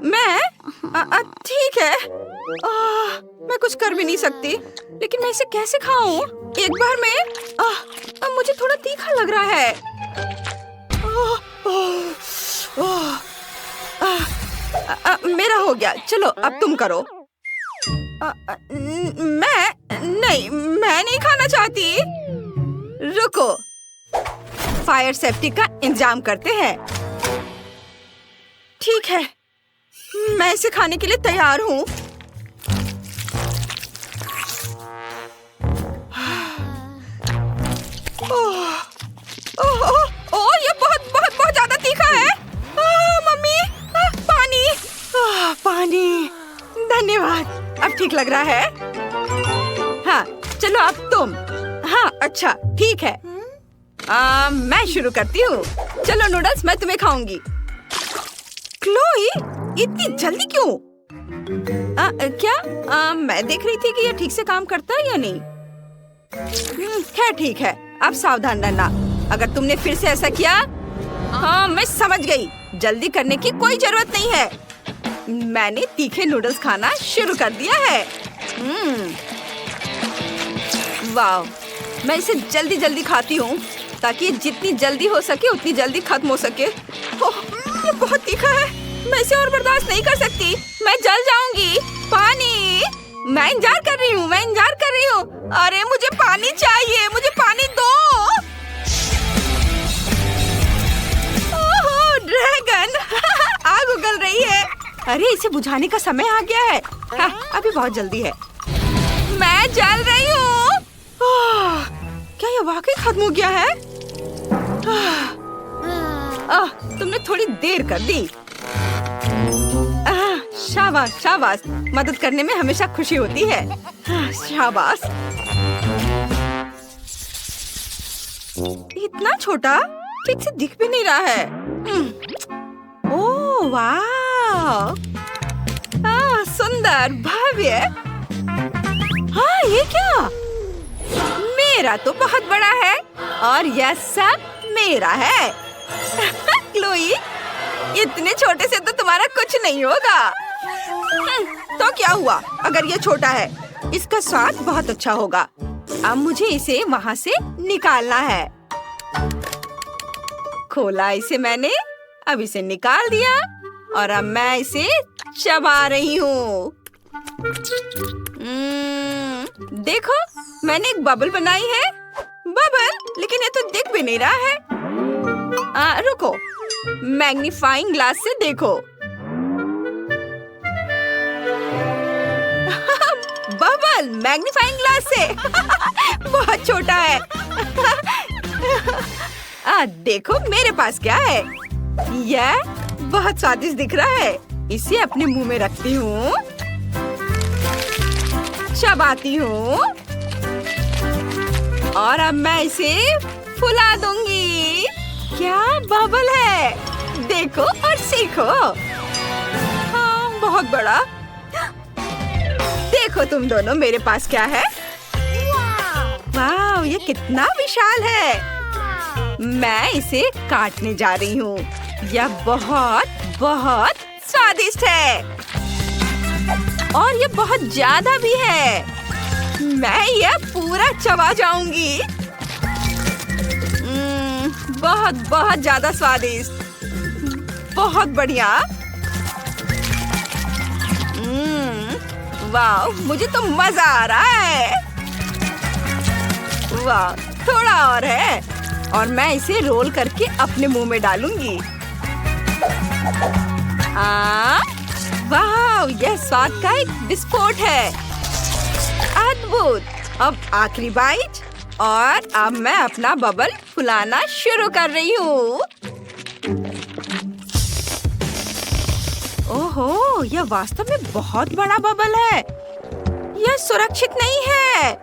मैं ठीक है। मैं कुछ कर भी नहीं सकती। लेकिन मैं इसे कैसे खाऊं? एक बार में मुझे थोड़ा तीखा लग रहा है। मेरा हो गया। चलो अब तुम करो। मैं नहीं खाना चाहती। रुको, फायर सेफ्टी का इंतजाम करते हैं। ठीक है, मैं इसे खाने के लिए तैयार हूँ। ओह, ये बहुत बहुत बहुत ज्यादा तीखा है। मम्मी, पानी। पानी, धन्यवाद। अब ठीक लग रहा है। हाँ, चलो अब तुम। हाँ, अच्छा, ठीक है। मैं शुरू करती हूँ। चलो नूडल्स, मैं तुम्हें खाऊंगी। क्लोई, इतनी जल्दी क्यों? क्या मैं देख रही थी कि ये ठीक से काम करता है या नहीं। खैर ठीक है, अब सावधान रहना। अगर तुमने फिर से ऐसा किया। हाँ, मैं समझ गई। जल्दी करने की कोई जरूरत नहीं है। मैंने तीखे नूडल्स खाना शुरू कर दिया है। वाह, मैं इसे जल्दी जल्दी खाती हूँ ताकि जितनी जल्दी हो सके उतनी जल्दी खत्म हो सके। ये बहुत तीखा है। मैं इसे और बर्दाश्त नहीं कर सकती। मैं जल जाऊंगी। पानी। मैं इंतजार कर रही हूँ। अरे मुझे पानी चाहिए। मुझे पानी दो। ओह, ड्रैगन। आग उगल रही है। अरे इसे बुझाने का समय आ गया है। हाँ, अभी बहुत जल्दी है। मैं जल रही हूँ। क्या ये वाकई खत्म हो गया है? तुमने थोड़ी देर कर दी। शाबाश शाबाश, मदद करने में हमेशा खुशी होती है। शाबाश। इतना छोटा, ठीक से दिख भी नहीं रहा है। ओह वाह, सुंदर, भव्य। हाँ, ये क्या? मेरा तो बहुत बड़ा है और यह सब मेरा है। क्लोई, इतने छोटे से तो तुम्हारा कुछ नहीं होगा। तो क्या हुआ अगर ये छोटा है? इसका स्वाद बहुत अच्छा होगा। अब मुझे इसे वहाँ से निकालना है। खोला इसे मैंने, अब इसे निकाल दिया और अब मैं इसे चबा रही हूँ। देखो, मैंने एक बबल बनाई है। बबल, लेकिन ये तो दिख भी नहीं रहा है। रुको, मैग्नीफाइंग ग्लास से देखो। बबल मैग्नीफाइंग ग्लास से। बहुत छोटा है। देखो मेरे पास क्या है। यह बहुत स्वादिष्ट दिख रहा है। इसे अपने मुंह में रखती हूँ, चबाती हूँ और अब मैं इसे फुला दूंगी। क्या बबल है, देखो और सीखो। हाँ, बहुत बड़ा। देखो तुम दोनों, मेरे पास क्या है। वाह, ये कितना विशाल है। मैं इसे काटने जा रही हूँ। यह बहुत बहुत स्वादिष्ट है और ये बहुत ज्यादा भी है। मैं यह पूरा चबा जाऊंगी। बहुत बहुत ज्यादा स्वादिष्ट, बहुत बढ़िया। वाह, मुझे तो मजा आ रहा है। वाह, थोड़ा और है और मैं इसे रोल करके अपने मुंह में डालूंगी। वाह, यह स्वाद का एक विस्फोट है। अद्भुत। अब आखिरी बाइट और अब मैं अपना बबल फुलाना शुरू कर रही हूँ। ओहो, यह वास्तव में बहुत बड़ा बबल है। यह सुरक्षित नहीं है।